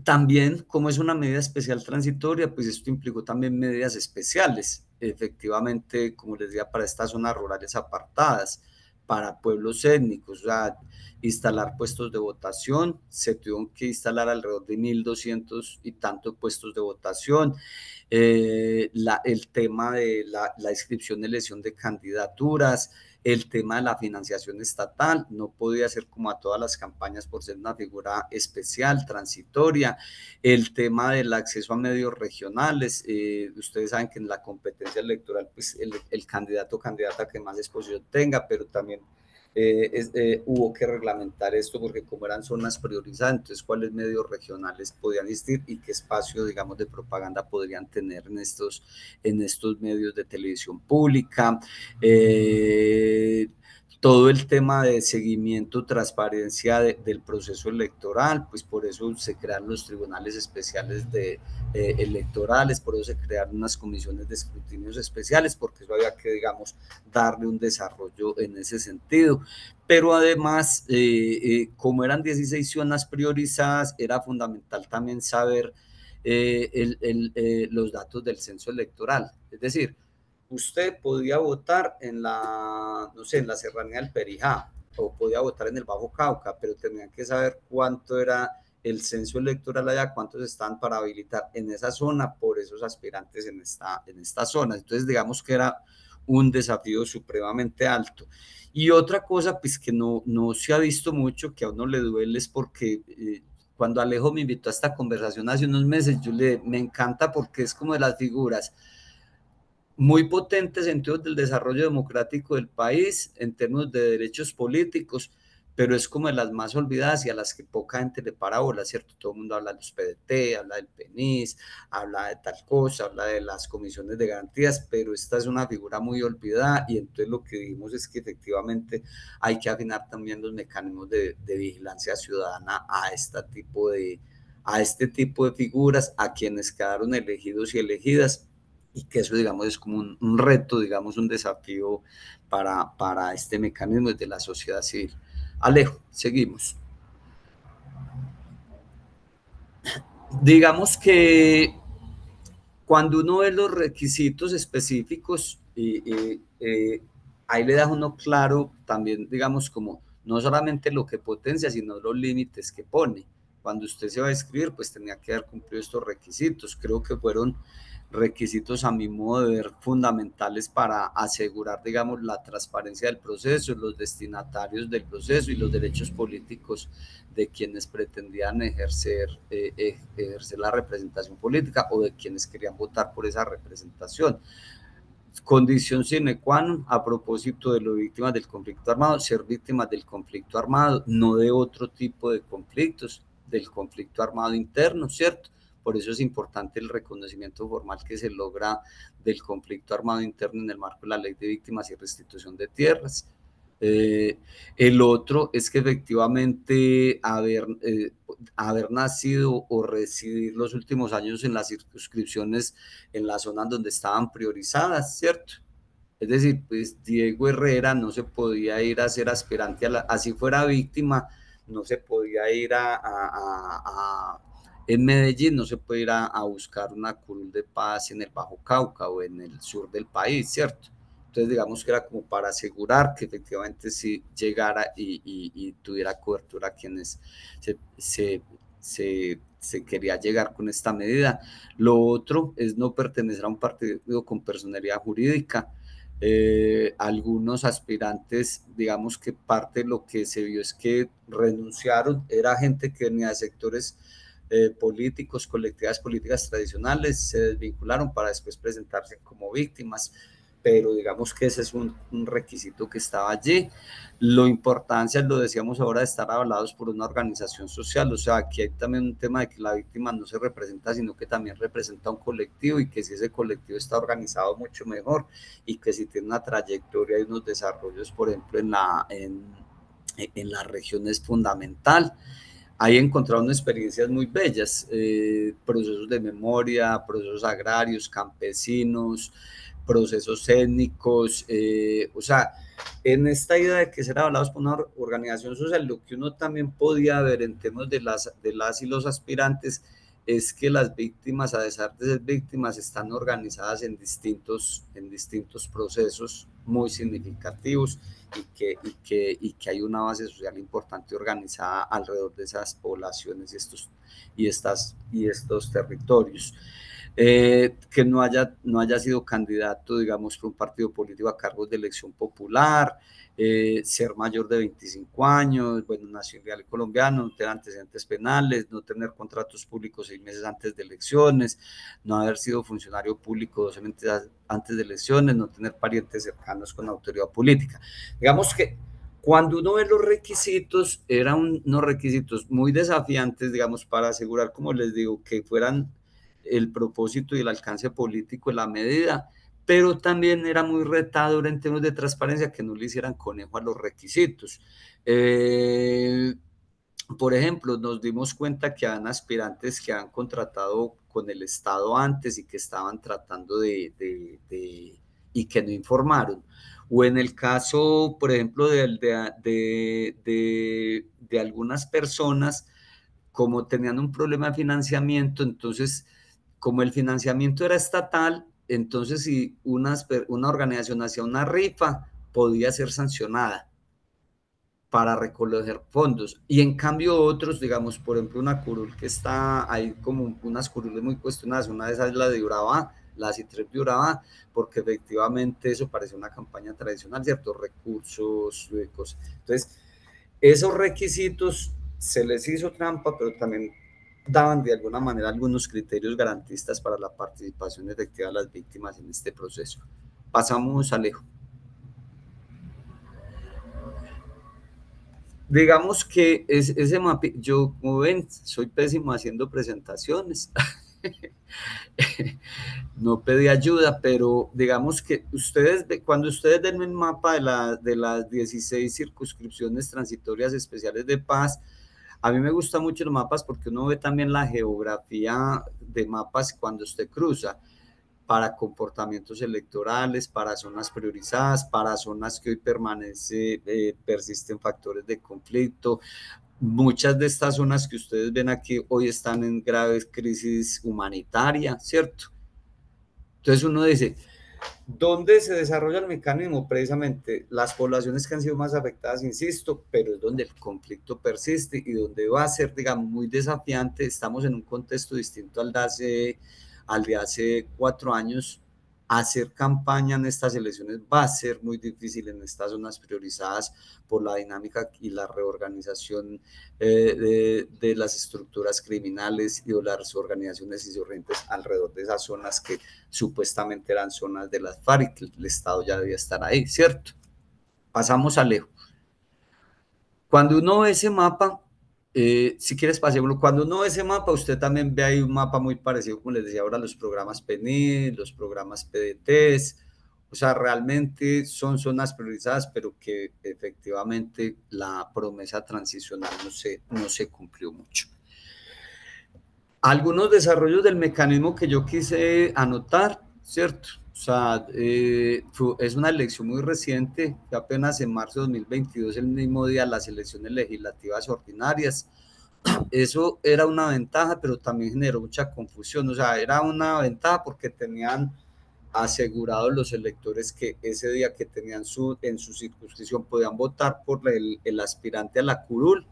también, como es una medida especial transitoria, pues esto implicó también medidas especiales, efectivamente, como les decía, para estas zonas rurales apartadas, para pueblos étnicos, o sea, instalar puestos de votación, se tuvieron que instalar alrededor de 1.200 y tantos puestos de votación, el tema de la inscripción y elección de candidaturas, el tema de la financiación estatal, no podía ser como a todas las campañas por ser una figura especial, transitoria, el tema del acceso a medios regionales, ustedes saben que en la competencia electoral, pues el candidato o candidata que más exposición tenga, pero también hubo que reglamentar esto porque como eran zonas priorizadas, entonces cuáles medios regionales podían existir y qué espacio, digamos, de propaganda podrían tener en estos medios de televisión pública. Todo el tema de seguimiento, transparencia del proceso electoral, pues por eso se crearon los tribunales especiales electorales, por eso se crearon unas comisiones de escrutinios especiales, porque eso había que, digamos, darle un desarrollo en ese sentido. Pero además, como eran 16 zonas priorizadas, era fundamental también saber los datos del censo electoral. Es decir, usted podía votar no sé, en la serranía del Perijá, o podía votar en el Bajo Cauca, pero tenían que saber cuánto era el censo electoral allá, cuántos están para habilitar en esa zona por esos aspirantes en esta zona. Entonces, digamos que era un desafío supremamente alto. Y otra cosa, pues que no se ha visto mucho, que a uno le duele, es porque cuando Alejo me invitó a esta conversación hace unos meses, me encanta porque es como de las figuras muy potentes en términos del desarrollo democrático del país, en términos de derechos políticos, pero es como de las más olvidadas y a las que poca gente le para bola, ¿cierto? Todo el mundo habla de los PDT, habla del PENIS, habla de tal cosa, habla de las comisiones de garantías, pero esta es una figura muy olvidada y entonces lo que dijimos es que efectivamente hay que afinar también los mecanismos de vigilancia ciudadana a este tipo de figuras, a quienes quedaron elegidos y elegidas, y que eso, digamos, es como un reto, digamos, un desafío para este mecanismo de la sociedad civil. Alejo, seguimos. Digamos que cuando uno ve los requisitos específicos, ahí le da uno claro también, digamos, como no solamente lo que potencia, sino los límites que pone. Cuando usted se va a inscribir, pues tenía que haber cumplido estos requisitos. Creo que fueron requisitos a mi modo de ver fundamentales para asegurar, digamos, la transparencia del proceso, los destinatarios del proceso y los derechos políticos de quienes pretendían ejercer la representación política o de quienes querían votar por esa representación. Condición sine qua non a propósito de las víctimas del conflicto armado, ser víctimas del conflicto armado, no de otro tipo de conflictos, del conflicto armado interno, ¿cierto? Por eso es importante el reconocimiento formal que se logra del conflicto armado interno en el marco de la Ley de Víctimas y Restitución de Tierras. El otro es que efectivamente haber nacido o residir los últimos años en las circunscripciones en las zonas donde estaban priorizadas, ¿cierto? Es decir, pues Diego Herrera no se podía ir a ser aspirante, así fuera víctima, no se podía ir en Medellín, no se puede ir a buscar una curul de paz en el Bajo Cauca o en el sur del país, ¿cierto? Entonces, digamos que era como para asegurar que efectivamente sí llegara y tuviera cobertura a quienes se quería llegar con esta medida. Lo otro es no pertenecer a un partido con personería jurídica. Algunos aspirantes, digamos que parte de lo que se vio es que renunciaron, era gente que venía de sectores políticos, colectividades políticas tradicionales, se desvincularon para después presentarse como víctimas, pero digamos que ese es un requisito que estaba allí. Lo importancia, lo decíamos ahora, de estar avalados por una organización social, o sea, aquí hay también un tema de que la víctima no se representa, sino que también representa un colectivo, y que si ese colectivo está organizado mucho mejor, y que si tiene una trayectoria y unos desarrollos, por ejemplo, en la región es fundamental. Ahí encontraron experiencias muy bellas, procesos de memoria, procesos agrarios, campesinos, procesos étnicos, o sea, en esta idea de que ser avalados por una organización social, lo que uno también podía ver en temas de las y los aspirantes es que las víctimas, a pesar de ser víctimas, están organizadas en distintos procesos muy significativos, y que hay una base social importante organizada alrededor de esas poblaciones y estos territorios. Que no haya sido candidato, digamos, por un partido político a cargos de elección popular, ser mayor de 25 años, bueno, nacionalidad colombiana, no tener antecedentes penales, no tener contratos públicos 6 meses antes de elecciones, no haber sido funcionario público 12 meses antes de elecciones, no tener parientes cercanos con autoridad política. Digamos que cuando uno ve los requisitos, eran unos requisitos muy desafiantes, digamos, para asegurar, como les digo, que fueran el propósito y el alcance político de la medida, pero también era muy retador en términos de transparencia que no le hicieran conejo a los requisitos. Por ejemplo, nos dimos cuenta que habían aspirantes que han contratado con el Estado antes y que estaban tratando y que no informaron. O en el caso, por ejemplo, de algunas personas, como tenían un problema de financiamiento, entonces, como el financiamiento era estatal, entonces si una organización hacía una rifa, podía ser sancionada para recoger fondos. Y en cambio otros, digamos, por ejemplo, una curul que está ahí, como unas curules muy cuestionadas, una de esas es la de Urabá, la CITREP de Urabá, porque efectivamente eso parece una campaña tradicional, ciertos recursos, cosas. Entonces, esos requisitos se les hizo trampa, pero también daban de alguna manera algunos criterios garantistas para la participación efectiva de las víctimas en este proceso. Pasamos a Alejo. Digamos que ese mapa, yo, como ven, soy pésimo haciendo presentaciones. No pedí ayuda, pero digamos que cuando ustedes ven el mapa de las 16 circunscripciones transitorias especiales de paz, a mí me gustan mucho los mapas porque uno ve también la geografía de mapas cuando usted cruza, para comportamientos electorales, para zonas priorizadas, para zonas que hoy persisten factores de conflicto. Muchas de estas zonas que ustedes ven aquí hoy están en graves crisis humanitaria, ¿cierto? Entonces uno dice, ¿dónde se desarrolla el mecanismo? Precisamente las poblaciones que han sido más afectadas, insisto, pero es donde el conflicto persiste y donde va a ser, digamos, muy desafiante. Estamos en un contexto distinto al de al de hace 4 años, hacer campaña en estas elecciones va a ser muy difícil en estas zonas priorizadas por la dinámica y la reorganización de las estructuras criminales y de las organizaciones insurgentes alrededor de esas zonas que supuestamente eran zonas de las FARC, que el Estado ya debía estar ahí, ¿cierto? Pasamos a Alejo. Cuando uno ve ese mapa, si quieres pasémoslo, cuando uno ve ese mapa, usted también ve ahí un mapa muy parecido, como les decía ahora, los programas PNI, los programas PDTs, o sea, realmente son zonas priorizadas, pero que efectivamente la promesa transicional no se cumplió mucho. Algunos desarrollos del mecanismo que yo quise anotar, ¿cierto? O sea, es una elección muy reciente, que apenas en marzo de 2022, el mismo día, las elecciones legislativas ordinarias. Eso era una ventaja, pero también generó mucha confusión. O sea, era una ventaja porque tenían asegurados los electores que ese día que tenían en su circunscripción podían votar por el aspirante a la curul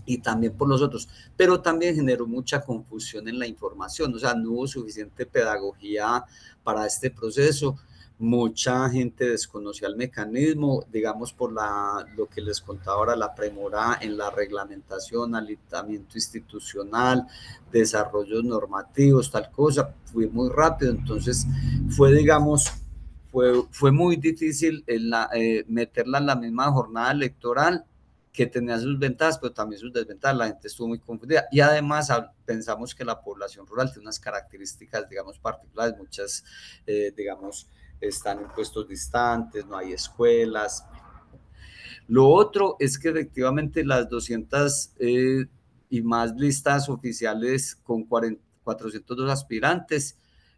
y también por los otros, pero también generó mucha confusión en la información, o sea, no hubo suficiente pedagogía para este proceso, mucha gente desconocía el mecanismo, digamos por lo que les contaba ahora, la premura en la reglamentación, alistamiento institucional, desarrollos normativos, tal cosa, fue muy rápido, entonces fue, digamos, fue muy difícil meterla en la misma jornada electoral, que tenía sus ventajas, pero también sus desventajas, la gente estuvo muy confundida, y además pensamos que la población rural tiene unas características, digamos, particulares, muchas, digamos, están en puestos distantes, no hay escuelas. Lo otro es que efectivamente las 200 y más listas oficiales con 402 aspirantes,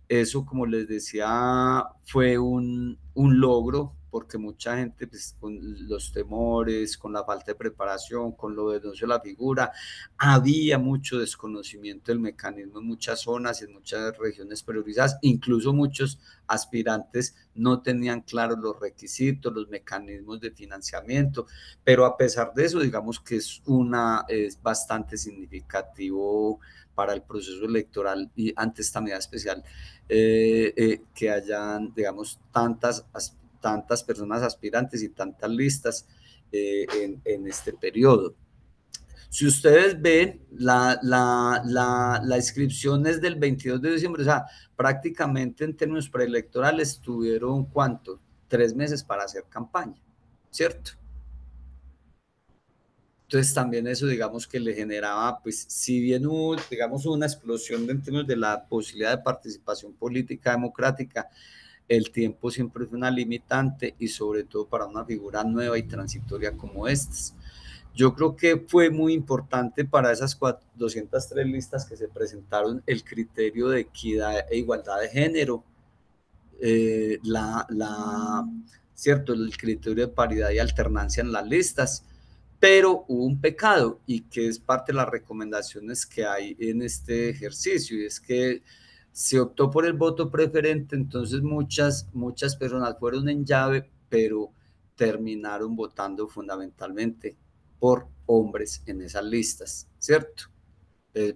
eso, como les decía, fue un logro, porque mucha gente, pues, con los temores, con la falta de preparación, con lo de denuncio de la figura, había mucho desconocimiento del mecanismo en muchas zonas, en muchas regiones priorizadas, incluso muchos aspirantes no tenían claros los requisitos, los mecanismos de financiamiento, pero a pesar de eso, digamos que es bastante significativo para el proceso electoral y ante esta medida especial que hayan, digamos, tantas personas aspirantes y tantas listas en este periodo. Si ustedes ven, la inscripción es del 22 de diciembre, o sea, prácticamente en términos preelectorales tuvieron, ¿cuánto? 3 meses para hacer campaña, ¿cierto? Entonces también eso, digamos, que le generaba, pues, si bien hubo, digamos, una explosión en términos de la posibilidad de participación política democrática, el tiempo siempre fue una limitante y sobre todo para una figura nueva y transitoria como estas. Yo creo que fue muy importante para esas 203 listas que se presentaron el criterio de equidad e igualdad de género, ¿cierto? El criterio de paridad y alternancia en las listas, pero hubo un pecado y que es parte de las recomendaciones que hay en este ejercicio, y es que se optó por el voto preferente, entonces muchas personas fueron en llave, pero terminaron votando fundamentalmente por hombres en esas listas, ¿cierto?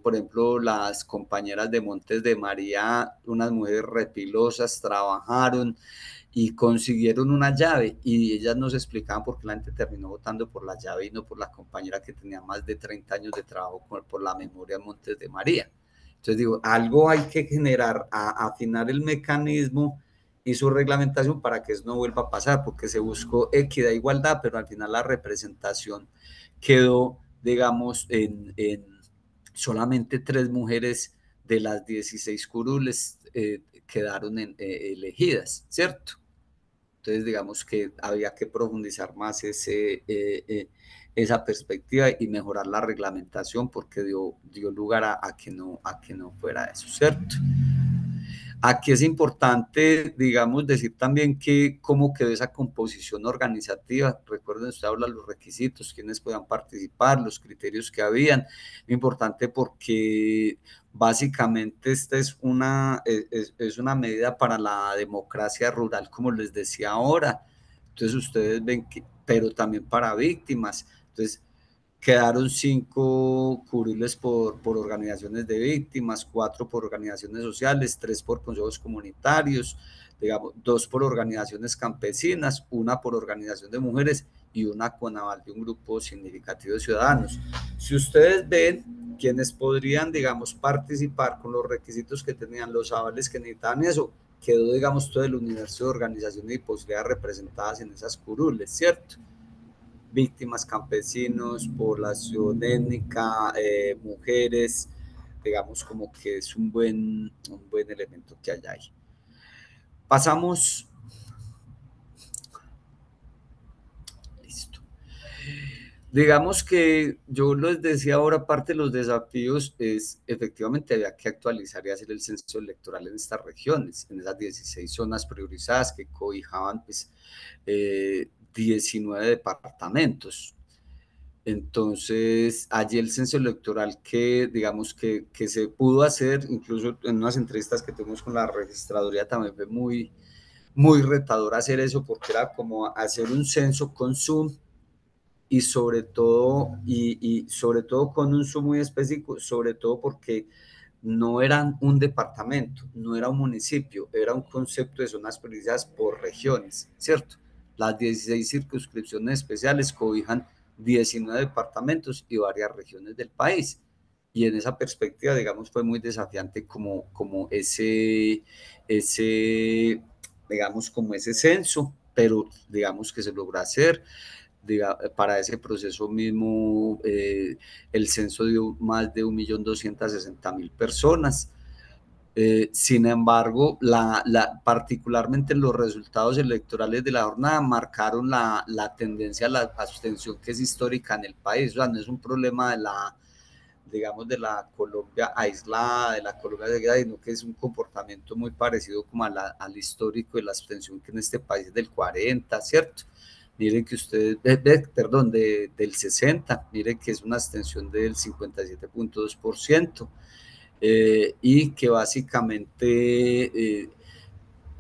Por ejemplo, las compañeras de Montes de María, unas mujeres repilosas, trabajaron y consiguieron una llave y ellas nos explicaban por qué la gente terminó votando por la llave y no por la compañera que tenía más de 30 años de trabajo por la memoria Montes de María. Entonces digo, algo hay que generar, afinar el mecanismo y su reglamentación para que eso no vuelva a pasar, porque se buscó equidad e igualdad, pero al final la representación quedó, digamos, en solamente 3 mujeres de las 16 curules quedaron elegidas, ¿cierto? Entonces, digamos que había que profundizar más esa perspectiva y mejorar la reglamentación porque dio lugar a que no fuera eso, ¿cierto? Aquí es importante, digamos, decir también que cómo quedó esa composición organizativa. Recuerden, usted habla de los requisitos, quiénes puedan participar, los criterios que habían. Importante porque básicamente esta es una medida para la democracia rural, como les decía ahora. Entonces ustedes ven que, pero también para víctimas. Entonces, Quedaron 5 curules por organizaciones de víctimas, 4 por organizaciones sociales, 3 por consejos comunitarios, digamos, 2 por organizaciones campesinas, 1 por organización de mujeres y 1 con aval de un grupo significativo de ciudadanos. Si ustedes ven quienes podrían, digamos, participar con los requisitos que tenían, los avales que necesitaban eso, quedó, digamos, todo el universo de organizaciones y posibilidades representadas en esas curules, ¿cierto? Víctimas, campesinos, población étnica, mujeres, digamos como que es un buen elemento que hay ahí. Pasamos. Listo. Digamos que yo les decía ahora, parte de los desafíos es efectivamente había que actualizar y hacer el censo electoral en estas regiones, en esas 16 zonas priorizadas que cobijaban pues, 19 departamentos. Entonces, allí el censo electoral que, digamos, que se pudo hacer, incluso en unas entrevistas que tuvimos con la registraduría también fue muy, muy retador hacer eso, porque era como hacer un censo con Zoom y sobre todo, sobre todo con un Zoom muy específico, sobre todo porque no eran un departamento, no era un municipio, era un concepto de zonas priorizadas por regiones, ¿cierto? Las 16 circunscripciones especiales cobijan 19 departamentos y varias regiones del país. Y en esa perspectiva, digamos, fue muy desafiante como digamos, como ese censo, pero digamos que se logró hacer. Para ese proceso mismo, el censo dio más de 1.260.000 personas. Sin embargo, particularmente los resultados electorales de la jornada marcaron la tendencia a la abstención que es histórica en el país. O sea, no es un problema digamos, de la Colombia aislada, de la Colombia segregada, sino que es un comportamiento muy parecido como al histórico de la abstención que en este país es del 40, ¿cierto? Miren que ustedes, perdón, del 60, miren que es una abstención del 57.2%, y que básicamente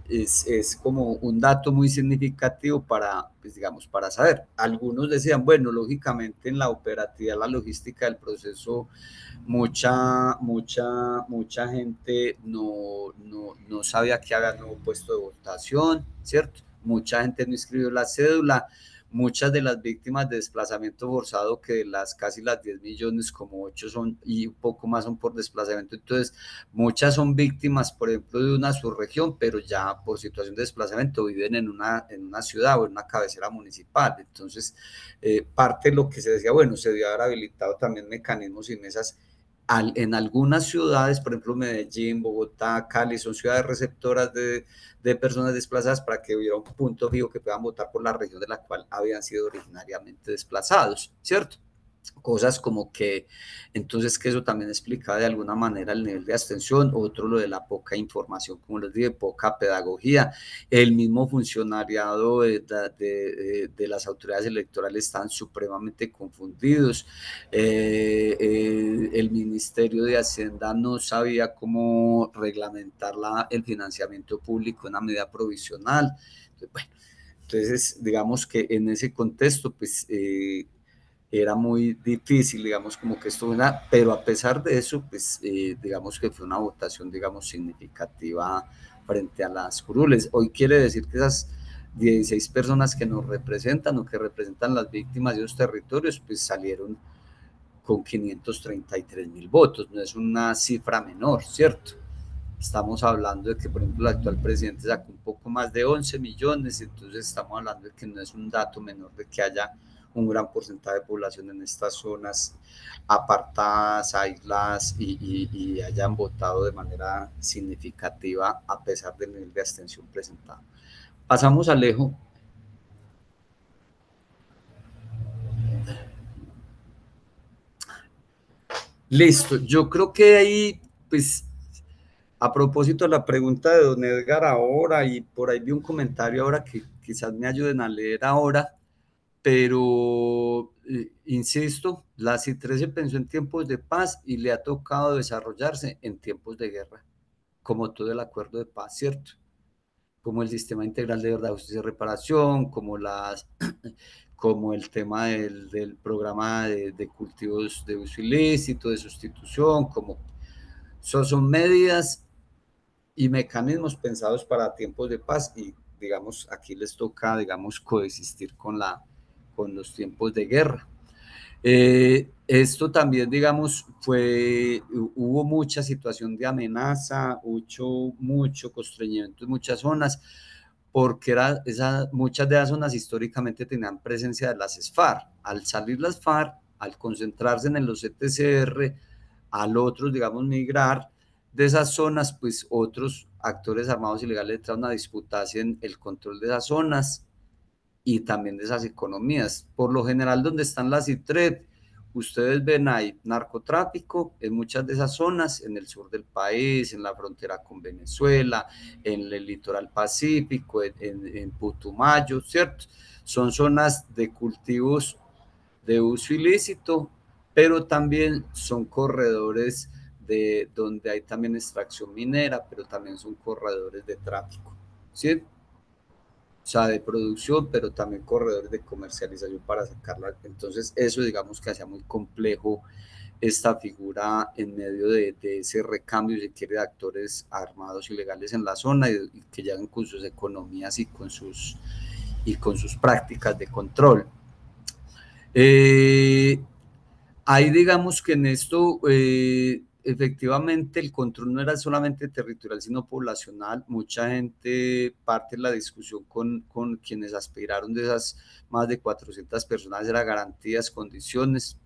es como un dato muy significativo para, pues digamos, para saber. Algunos decían, bueno, lógicamente en la operatividad, la logística del proceso, mucha gente no sabía que había nuevo puesto de votación, ¿cierto? Mucha gente no inscribió la cédula. Muchas de las víctimas de desplazamiento forzado, que casi las 10 millones, como 8 son y un poco más son por desplazamiento, entonces muchas son víctimas, por ejemplo, de una subregión, pero ya por situación de desplazamiento viven en una ciudad o en una cabecera municipal. Entonces, parte de lo que se decía, bueno, se debió haber habilitado también mecanismos y mesas en algunas ciudades, por ejemplo, Medellín, Bogotá, Cali, son ciudades receptoras de personas desplazadas para que hubiera un punto fijo que puedan votar por la región de la cual habían sido originariamente desplazados, ¿cierto? Cosas como que, entonces que eso también explica de alguna manera el nivel de abstención, otro lo de la poca información, como les dije, poca pedagogía, el mismo funcionariado de las autoridades electorales están supremamente confundidos, el Ministerio de Hacienda no sabía cómo reglamentar el financiamiento público en una medida provisional. Entonces, bueno, entonces digamos que en ese contexto, pues era muy difícil, digamos, como que esto era, pero a pesar de eso, pues digamos que fue una votación, digamos, significativa frente a las curules. Hoy quiere decir que esas 16 personas que nos representan o que representan las víctimas de los territorios, pues salieron con 533.000 votos, no es una cifra menor, ¿cierto? Estamos hablando de que, por ejemplo, el actual presidente sacó un poco más de 11 millones, entonces estamos hablando de que no es un dato menor de que haya un gran porcentaje de población en estas zonas apartadas, aisladas y hayan votado de manera significativa a pesar del nivel de abstención presentado. Pasamos a Alejo. Listo, yo creo que ahí, pues, a propósito de la pregunta de don Edgar ahora, y por ahí vi un comentario ahora que quizás me ayuden a leer ahora, pero insisto, la CITRE se pensó en tiempos de paz y le ha tocado desarrollarse en tiempos de guerra, como todo el acuerdo de paz, ¿cierto? Como el sistema integral de verdad, justicia y reparación, como como el tema del programa de cultivos de uso ilícito, de sustitución, como son medidas y mecanismos pensados para tiempos de paz y, digamos, aquí les toca, digamos, coexistir con los tiempos de guerra. Esto también, digamos, hubo mucha situación de amenaza, mucho constreñimiento en muchas zonas, porque muchas de las zonas históricamente tenían presencia de las FARC. Al salir las FARC, al concentrarse en los ETCR, al otros, digamos, migrar de esas zonas, pues otros actores armados ilegales entraron a disputarse en el control de esas zonas y también de esas economías. Por lo general, donde están las ITREP, ustedes ven ahí narcotráfico en muchas de esas zonas, en el sur del país, en la frontera con Venezuela, en el litoral pacífico, en Putumayo, ¿cierto? Son zonas de cultivos de uso ilícito, pero también son corredores de donde hay también extracción minera, pero también son corredores de tráfico, ¿sí? O sea, de producción, pero también corredores de comercialización para sacarla. Entonces, eso digamos que hacía muy complejo esta figura en medio de ese recambio, si quiere, de actores armados ilegales en la zona y que llegan con sus economías y con sus prácticas de control. Ahí digamos que en esto efectivamente el control no era solamente territorial sino poblacional. Mucha gente parte de la discusión con quienes aspiraron de esas más de 400 personas era garantías, condiciones.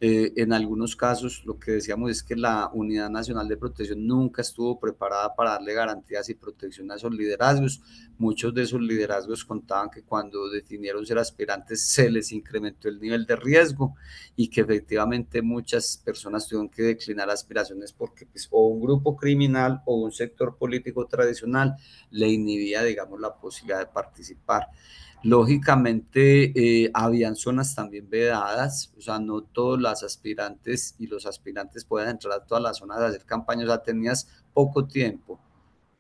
En algunos casos lo que decíamos es que la Unidad Nacional de Protección nunca estuvo preparada para darle garantías y protección a esos liderazgos. Muchos de esos liderazgos contaban que cuando definieron ser aspirantes se les incrementó el nivel de riesgo y que efectivamente muchas personas tuvieron que declinar aspiraciones porque pues, o un grupo criminal o un sector político tradicional le inhibía, digamos, la posibilidad de participar. Lógicamente, habían zonas también vedadas, o sea, no todos las aspirantes y los aspirantes pueden entrar a todas las zonas a hacer campañas, o sea, tenías poco tiempo,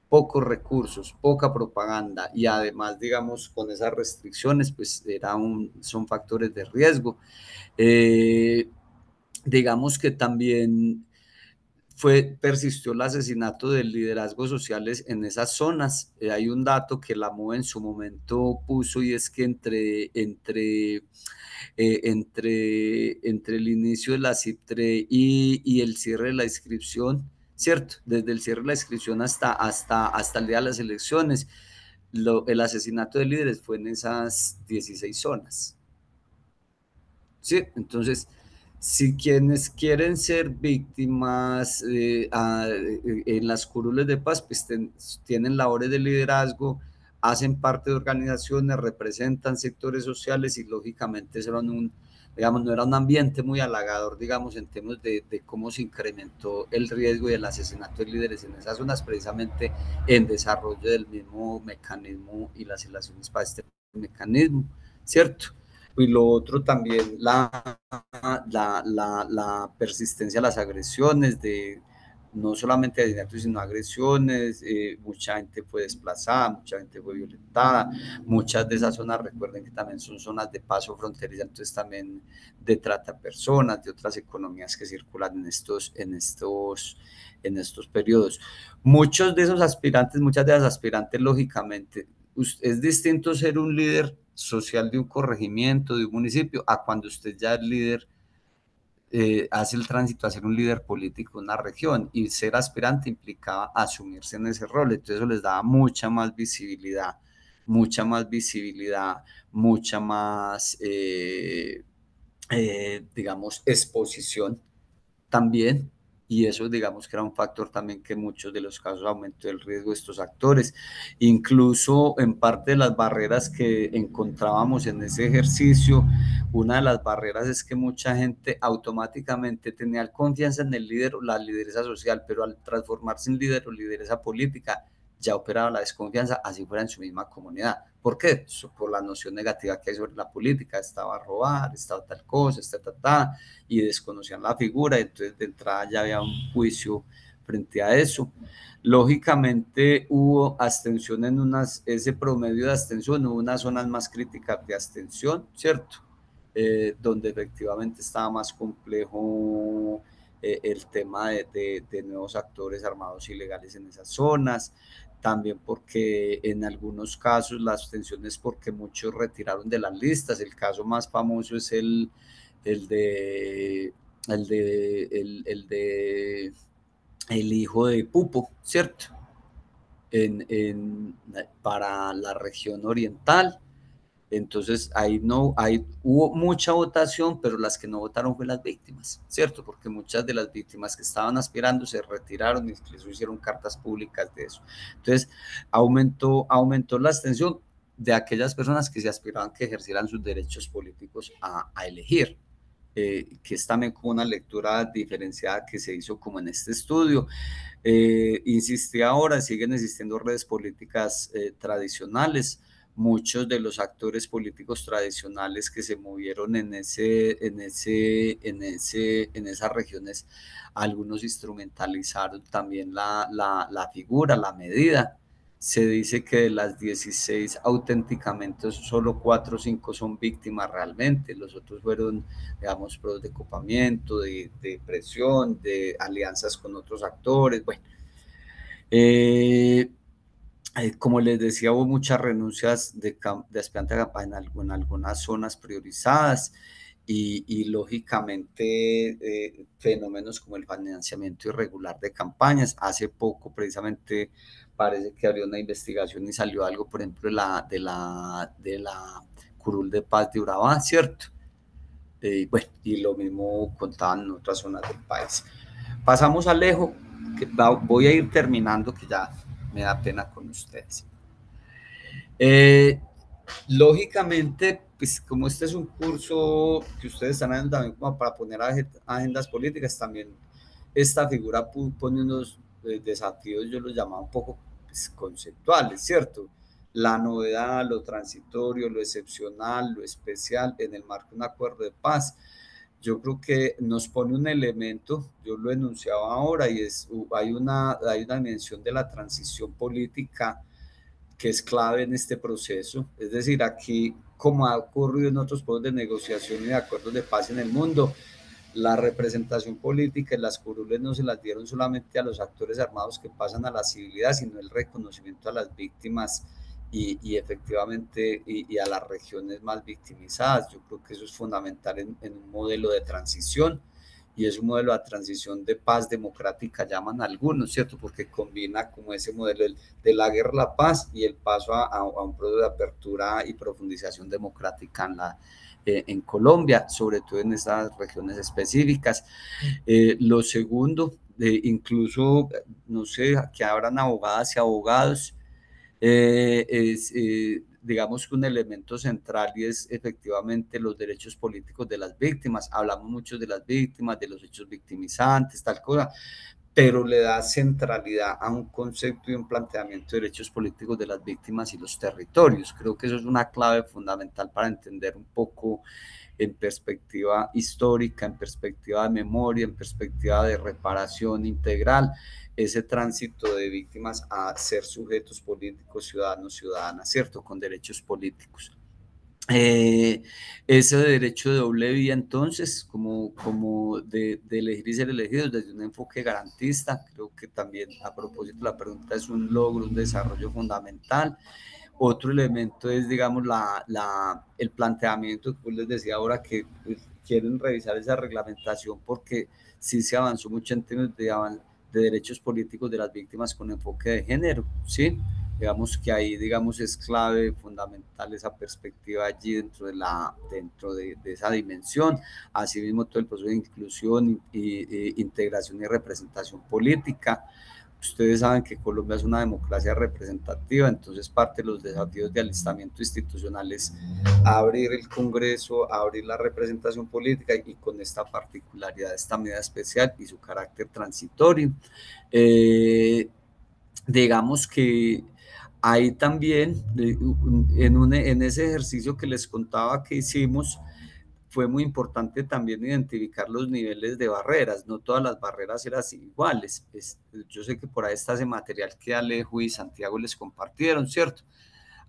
pocos recursos, poca propaganda y además, digamos, con esas restricciones, pues son factores de riesgo. Digamos que también persistió el asesinato de liderazgos sociales en esas zonas. Hay un dato que la MOVE en su momento puso y es que entre el inicio de la CIPTRE y el cierre de la inscripción, ¿cierto? Desde el cierre de la inscripción hasta el día de las elecciones, el asesinato de líderes fue en esas 16 zonas. ¿Sí? Entonces, si quienes quieren ser víctimas en las curules de paz, pues tienen labores de liderazgo, hacen parte de organizaciones, representan sectores sociales y lógicamente digamos, no era un ambiente muy halagador, digamos, en términos de cómo se incrementó el riesgo y el asesinato de líderes en esas zonas, precisamente en desarrollo del mismo mecanismo y las relaciones para este mecanismo, ¿cierto? Y lo otro también, la persistencia de las agresiones, no solamente de asesinatos, sino agresiones. Mucha gente fue desplazada, mucha gente fue violentada. Muchas de esas zonas, recuerden que también son zonas de paso fronteriza, entonces también de trata de personas, de otras economías que circulan en estos periodos. Muchas de esas aspirantes, lógicamente, es distinto ser un líder social de un corregimiento, de un municipio, a cuando usted ya es líder, hace el tránsito a ser un líder político en una región, y ser aspirante implicaba asumirse en ese rol. Entonces eso les daba mucha más visibilidad, mucha más, digamos, exposición también, y eso digamos que era un factor también que en muchos de los casos aumentó el riesgo de estos actores. Incluso en parte de las barreras que encontrábamos en ese ejercicio, una de las barreras es que mucha gente automáticamente tenía confianza en el líder o la lideresa social, pero al transformarse en líder o lideresa política, ya operaba la desconfianza, así fuera en su misma comunidad. ¿Por qué? Por la noción negativa que hay sobre la política, estaba a robar, estaba tal cosa, y desconocían la figura, entonces de entrada ya había un juicio frente a eso. Lógicamente hubo abstención en ese promedio de abstención, hubo unas zonas más críticas de abstención, ¿cierto? Donde efectivamente estaba más complejo el tema de nuevos actores armados ilegales en esas zonas, también porque en algunos casos la abstención es porque muchos retiraron de las listas. El caso más famoso es el de el hijo de Pupo, ¿cierto? Para la región oriental. Entonces ahí hubo mucha votación, pero las que no votaron fue las víctimas, ¿cierto? Porque muchas de las víctimas que estaban aspirando se retiraron, incluso hicieron cartas públicas de eso. Entonces aumentó la abstención de aquellas personas que se aspiraban que ejercieran sus derechos políticos a elegir. Que es también como una lectura diferenciada que se hizo como en este estudio. Insistí ahora, siguen existiendo redes políticas tradicionales. Muchos de los actores políticos tradicionales que se movieron en esas regiones, algunos instrumentalizaron también la figura, la medida. Se dice que de las 16 auténticamente solo 4 o 5 son víctimas realmente, los otros fueron, digamos, pruebas de copamiento, de presión, de alianzas con otros actores. Bueno, como les decía, hubo muchas renuncias de aspirantes a campaña en algunas zonas priorizadas y lógicamente fenómenos como el financiamiento irregular de campañas. Hace poco precisamente parece que abrió una investigación y salió algo, por ejemplo, de la Curul de Paz de Urabá, ¿cierto? Bueno, y lo mismo contaban en otras zonas del país. Pasamos a Alejo, que voy a ir terminando, que ya me da pena con ustedes. Lógicamente, pues como este es un curso que ustedes están haciendo también como para poner agendas políticas, también esta figura pone unos desafíos, yo los llamaba un poco pues, conceptuales, ¿cierto? La novedad, lo transitorio, lo excepcional, lo especial en el marco de un acuerdo de paz. Yo creo que nos pone un elemento, yo lo enunciaba ahora, y hay una dimensión de la transición política que es clave en este proceso. Es decir, aquí, como ha ocurrido en otros procesos de negociación y de acuerdos de paz en el mundo, la representación política y las curules no se las dieron solamente a los actores armados que pasan a la civilidad, sino el reconocimiento a las víctimas y efectivamente y a las regiones más victimizadas. Yo creo que eso es fundamental en un modelo de transición, y es un modelo de transición de paz democrática, llaman algunos, ¿cierto? Porque combina como ese modelo de la guerra, la paz y el paso a un proceso de apertura y profundización democrática en Colombia, sobre todo en esas regiones específicas. Lo segundo, incluso, no sé, que abran abogadas y abogados, digamos que un elemento central, y es efectivamente los derechos políticos de las víctimas. Hablamos mucho de las víctimas, de los hechos victimizantes, tal cosa, pero le da centralidad a un concepto y un planteamiento de derechos políticos de las víctimas y los territorios. Creo que eso es una clave fundamental para entender un poco en perspectiva histórica, en perspectiva de memoria, en perspectiva de reparación integral, ese tránsito de víctimas a ser sujetos políticos, ciudadanos, ciudadanas, ¿cierto? Con derechos políticos. Ese derecho de doble vía, entonces, como de elegir y ser elegidos desde un enfoque garantista, creo que también, a propósito de la pregunta, es un logro, un desarrollo fundamental. Otro elemento es, digamos, el planteamiento que les decía ahora, que pues, quieren revisar esa reglamentación porque sí se avanzó mucho en términos de derechos políticos de las víctimas con enfoque de género, ¿sí? Digamos que ahí, digamos, es clave, fundamental esa perspectiva allí dentro de esa dimensión. Asimismo, todo el proceso de inclusión, integración y representación política. Ustedes saben que Colombia es una democracia representativa, entonces parte de los desafíos de alistamiento institucional es abrir el Congreso, abrir la representación política, y con esta particularidad, esta medida especial y su carácter transitorio. Digamos que ahí también, en ese ejercicio que les contaba que hicimos, fue muy importante también identificar los niveles de barreras. No todas las barreras eran iguales. Yo sé que por ahí está ese material que Alejo y Santiago les compartieron, ¿cierto?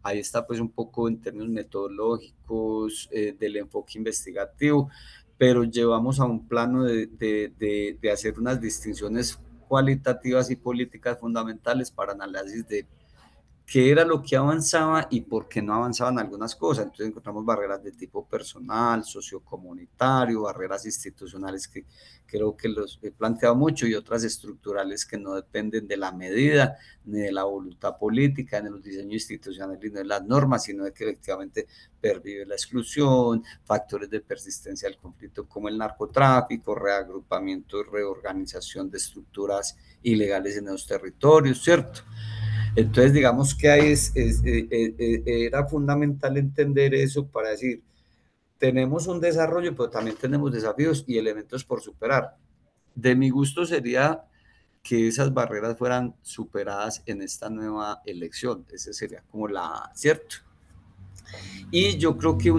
Ahí está pues un poco en términos metodológicos del enfoque investigativo, pero llevamos a un plano de hacer unas distinciones cualitativas y políticas fundamentales para análisis de qué era lo que avanzaba y por qué no avanzaban algunas cosas. Entonces encontramos barreras de tipo personal, sociocomunitario, barreras institucionales que creo que los he planteado mucho y otras estructurales que no dependen de la medida ni de la voluntad política, ni de los diseños institucionales, ni de las normas, sino de que efectivamente pervive la exclusión, factores de persistencia del conflicto como el narcotráfico, reagrupamiento y reorganización de estructuras ilegales en los territorios, ¿cierto? Entonces, digamos que ahí era fundamental entender eso para decir, tenemos un desarrollo, pero también tenemos desafíos y elementos por superar. De mi gusto sería que esas barreras fueran superadas en esta nueva elección. Ese sería como la, ¿cierto? Y yo creo que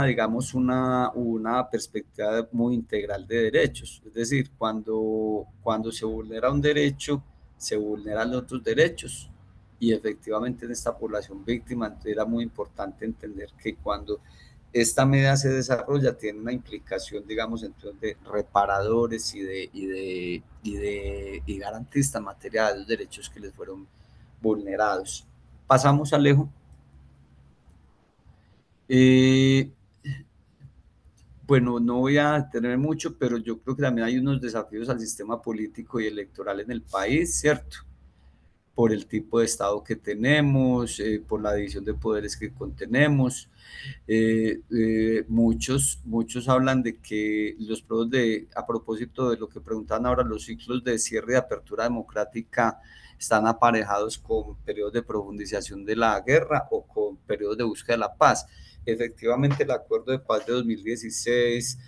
digamos, una perspectiva muy integral de derechos. Es decir, cuando se vulnera un derecho, se vulneran los otros derechos. Y efectivamente en esta población víctima era muy importante entender que cuando esta medida se desarrolla tiene una implicación, digamos, entonces de reparadores y garantistas materiales de los derechos que les fueron vulnerados. Pasamos, Alejo. Bueno, no voy a tener mucho, pero yo creo que también hay unos desafíos al sistema político y electoral en el país, ¿cierto? Por el tipo de Estado que tenemos, por la división de poderes que contenemos. Muchos hablan de que a propósito de lo que preguntan ahora, los ciclos de cierre y apertura democrática están aparejados con periodos de profundización de la guerra o con periodos de búsqueda de la paz. Efectivamente, el Acuerdo de Paz de 2016,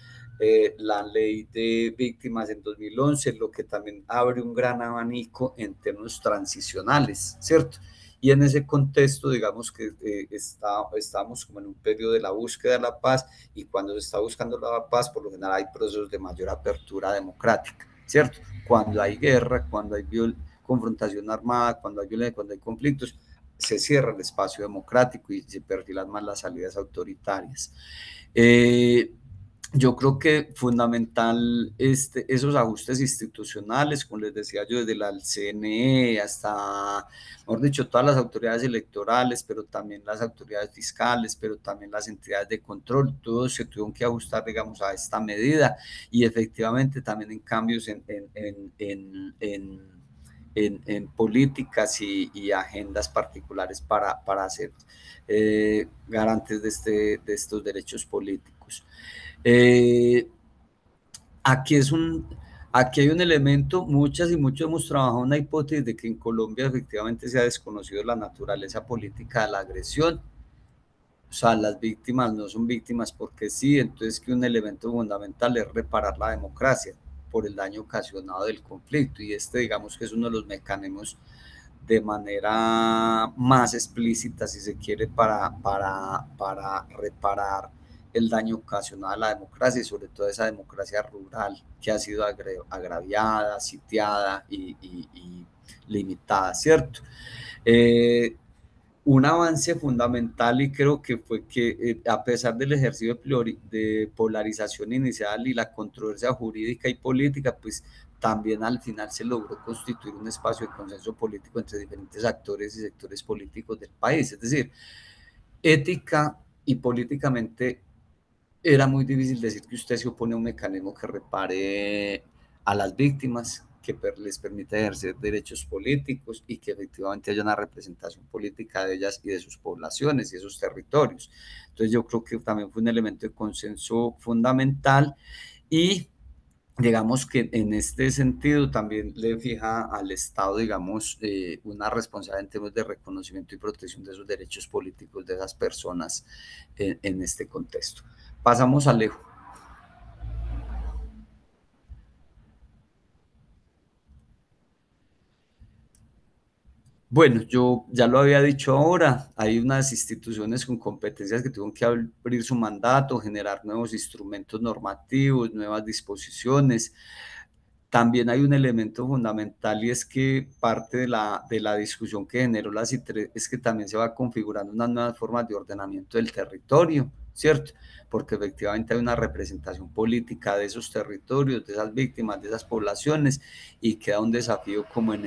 la ley de víctimas en 2011, lo que también abre un gran abanico en términos transicionales, ¿cierto? Y en ese contexto, digamos que estamos como en un periodo de la búsqueda de la paz, y cuando se está buscando la paz, por lo general hay procesos de mayor apertura democrática, ¿cierto? Cuando hay guerra, cuando hay confrontación armada, cuando hay violencia, cuando hay conflictos, se cierra el espacio democrático y se perfilan más las salidas autoritarias. Yo creo que fundamental esos ajustes institucionales, como les decía yo, desde la CNE hasta, mejor dicho, todas las autoridades electorales, pero también las autoridades fiscales, pero también las entidades de control, todos se tuvieron que ajustar, digamos, a esta medida, y efectivamente también en cambios en políticas y agendas particulares para ser garantes de estos derechos políticos. Aquí hay un elemento, muchas y muchos hemos trabajado una hipótesis de que en Colombia efectivamente se ha desconocido la naturaleza política de la agresión. O sea, las víctimas no son víctimas porque sí, entonces que un elemento fundamental es reparar la democracia por el daño ocasionado del conflicto, y digamos que es uno de los mecanismos de manera más explícita, si se quiere, para reparar el daño ocasionado a la democracia, y sobre todo esa democracia rural que ha sido agraviada, sitiada y limitada, ¿cierto? Un avance fundamental, y creo que fue que a pesar del ejercicio de polarización inicial y la controversia jurídica y política, pues también al final se logró constituir un espacio de consenso político entre diferentes actores y sectores políticos del país. Es decir, ética y políticamente era muy difícil decir que usted se opone a un mecanismo que repare a las víctimas, que les permita ejercer derechos políticos y que efectivamente haya una representación política de ellas y de sus poblaciones y esos territorios. Entonces yo creo que también fue un elemento de consenso fundamental, y digamos que en este sentido también le fija al Estado, digamos, una responsabilidad en temas de reconocimiento y protección de esos derechos políticos de esas personas en este contexto. Pasamos a Alejo. Bueno, yo ya lo había dicho ahora, hay unas instituciones con competencias que tuvieron que abrir su mandato, generar nuevos instrumentos normativos, nuevas disposiciones. También hay un elemento fundamental y es que parte de la discusión que generó la CITRE es que también se va configurando unas nuevas formas de ordenamiento del territorio, ¿cierto? Porque efectivamente hay una representación política de esos territorios, de esas víctimas, de esas poblaciones, y queda un desafío como en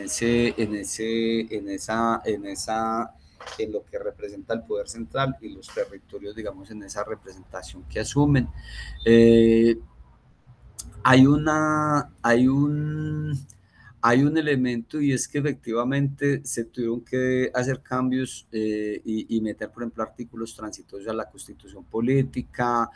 lo que representa el poder central y los territorios, digamos, en esa representación que asumen. Hay un elemento y es que efectivamente se tuvieron que hacer cambios y meter, por ejemplo, artículos transitorios a la Constitución política,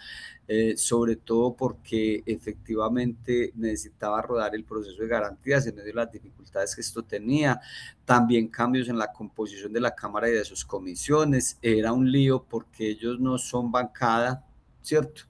sobre todo porque efectivamente necesitaba rodar el proceso de garantías en medio de las dificultades que esto tenía. También cambios en la composición de la Cámara y de sus comisiones. Era un lío porque ellos no son bancada, ¿cierto?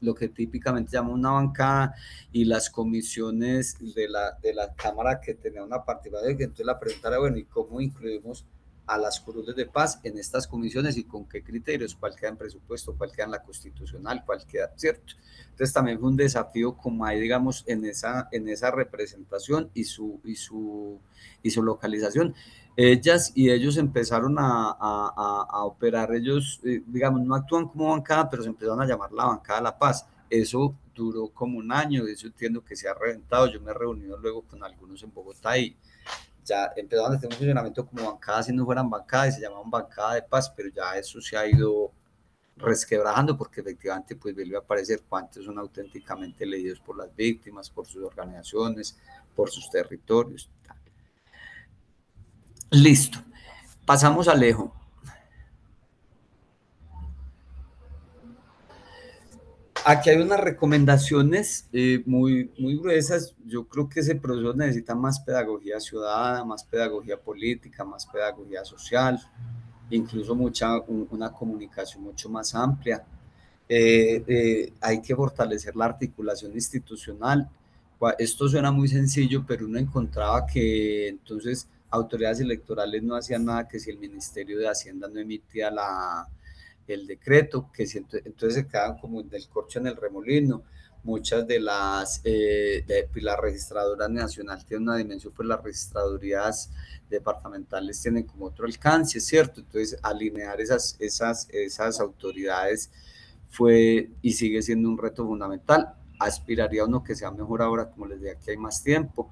Lo que típicamente llama una bancada, y las comisiones de la Cámara que tenía una participación, entonces la pregunta era, bueno, ¿y cómo incluimos a las curules de paz en estas comisiones y con qué criterios? ¿Cuál queda en presupuesto? ¿Cuál queda en la constitucional? ¿Cuál queda, cierto? Entonces también fue un desafío como hay, digamos, en esa representación y su localización. Ellas y ellos empezaron a operar, ellos, digamos, no actúan como bancada, pero se empezaron a llamar la bancada de la paz. Eso duró como un año, eso entiendo que se ha reventado. Yo me he reunido luego con algunos en Bogotá y ya empezaron a tener un funcionamiento como bancada, si no fueran bancada, y se llamaban bancada de paz, pero ya eso se ha ido resquebrajando porque efectivamente pues vuelve a aparecer cuántos son auténticamente elegidos por las víctimas, por sus organizaciones, por sus territorios. Listo, pasamos a Alejo. Aquí hay unas recomendaciones muy gruesas. Yo creo que ese proceso necesita más pedagogía ciudadana, más pedagogía política, más pedagogía social, incluso una comunicación mucho más amplia. Hay que fortalecer la articulación institucional. Esto suena muy sencillo, pero uno encontraba que entonces autoridades electorales no hacían nada, que si el Ministerio de Hacienda no emitía el decreto, que si entonces se quedaban como del corcho en el remolino. Muchas de la registradora nacional tiene una dimensión, pues las registradurías departamentales tienen como otro alcance, ¿cierto? Entonces alinear esas autoridades fue y sigue siendo un reto fundamental. Aspiraría a uno que sea mejor ahora, como les decía, que hay más tiempo.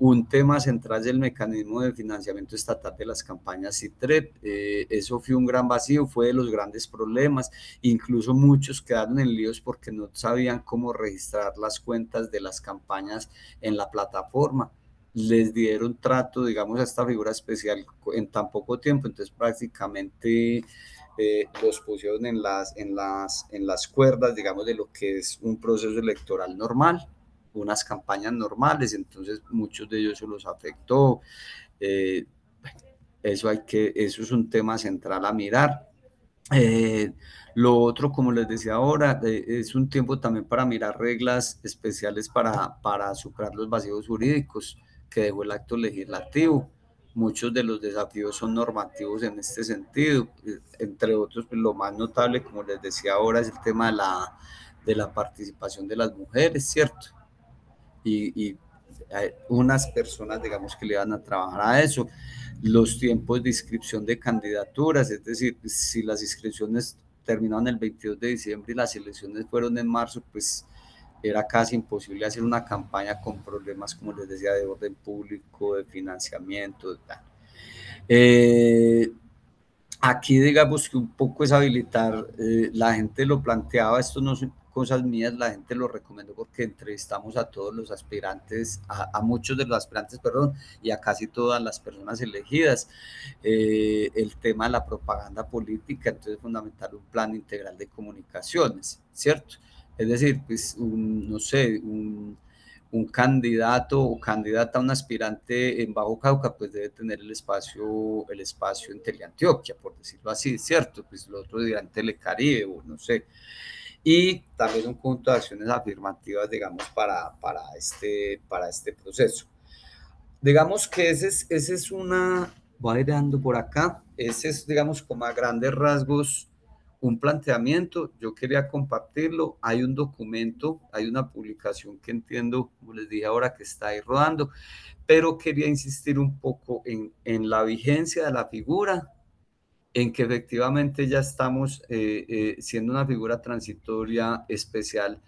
Un tema central es el mecanismo de financiamiento estatal de las campañas CITREP. Eso fue un gran vacío, fue de los grandes problemas. Incluso muchos quedaron en líos porque no sabían cómo registrar las cuentas de las campañas en la plataforma. Les dieron trato, digamos, a esta figura especial en tan poco tiempo, entonces prácticamente los pusieron en las cuerdas, digamos, de lo que es un proceso electoral normal, unas campañas normales, entonces muchos de ellos se los afectó. Eso es un tema central a mirar. Lo otro, como les decía ahora, es un tiempo también para mirar reglas especiales para superar los vacíos jurídicos que dejó el acto legislativo. Muchos de los desafíos son normativos en este sentido, entre otros, pues, lo más notable, como les decía ahora, es el tema de la participación de las mujeres, ¿cierto? Y hay unas personas, digamos, que le van a trabajar a eso. Los tiempos de inscripción de candidaturas, es decir, si las inscripciones terminaron el 22 de diciembre y las elecciones fueron en marzo, pues era casi imposible hacer una campaña con problemas, como les decía, de orden público, de financiamiento. Aquí digamos que un poco es habilitar, la gente lo planteaba, esto no son cosas mías, la gente lo recomendó porque entrevistamos a todos los aspirantes, a muchos de los aspirantes, perdón, y a casi todas las personas elegidas. El tema de la propaganda política, entonces es fundamental un plan integral de comunicaciones, ¿cierto? Es decir, pues no sé, un candidato o candidata, un aspirante en Bajo Cauca, pues debe tener el espacio en Teleantioquia, por decirlo así, ¿cierto? Pues los otros dirán Telecaribe o no sé. Y también un conjunto de acciones afirmativas, digamos, para este proceso. Digamos que esa es una voy a ir dando por acá. Ese es, digamos, como a grandes rasgos un planteamiento. Yo quería compartirlo. Hay un documento, hay una publicación que entiendo, como les dije ahora, que está ahí rodando, pero quería insistir un poco en la vigencia de la figura, en que efectivamente ya estamos siendo una figura transitoria especial,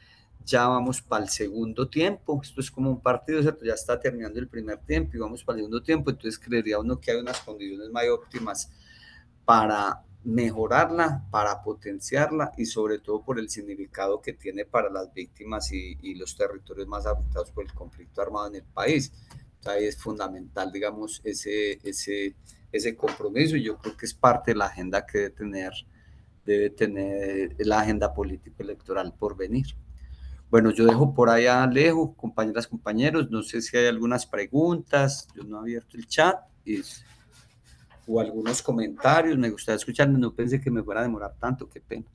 ya vamos para el segundo tiempo. Esto es como un partido, ¿cierto? Ya está terminando el primer tiempo y vamos para el segundo tiempo, entonces creería uno que hay unas condiciones más óptimas para mejorarla, para potenciarla y sobre todo por el significado que tiene para las víctimas y los territorios más afectados por el conflicto armado en el país. Entonces es fundamental, digamos, ese compromiso y yo creo que es parte de la agenda que debe tener la agenda político-electoral por venir. Bueno, yo dejo por allá a Alejo, compañeras, compañeros, no sé si hay algunas preguntas, yo no he abierto el chat o algunos comentarios, me gustaría escucharme, no pensé que me fuera a demorar tanto, qué pena.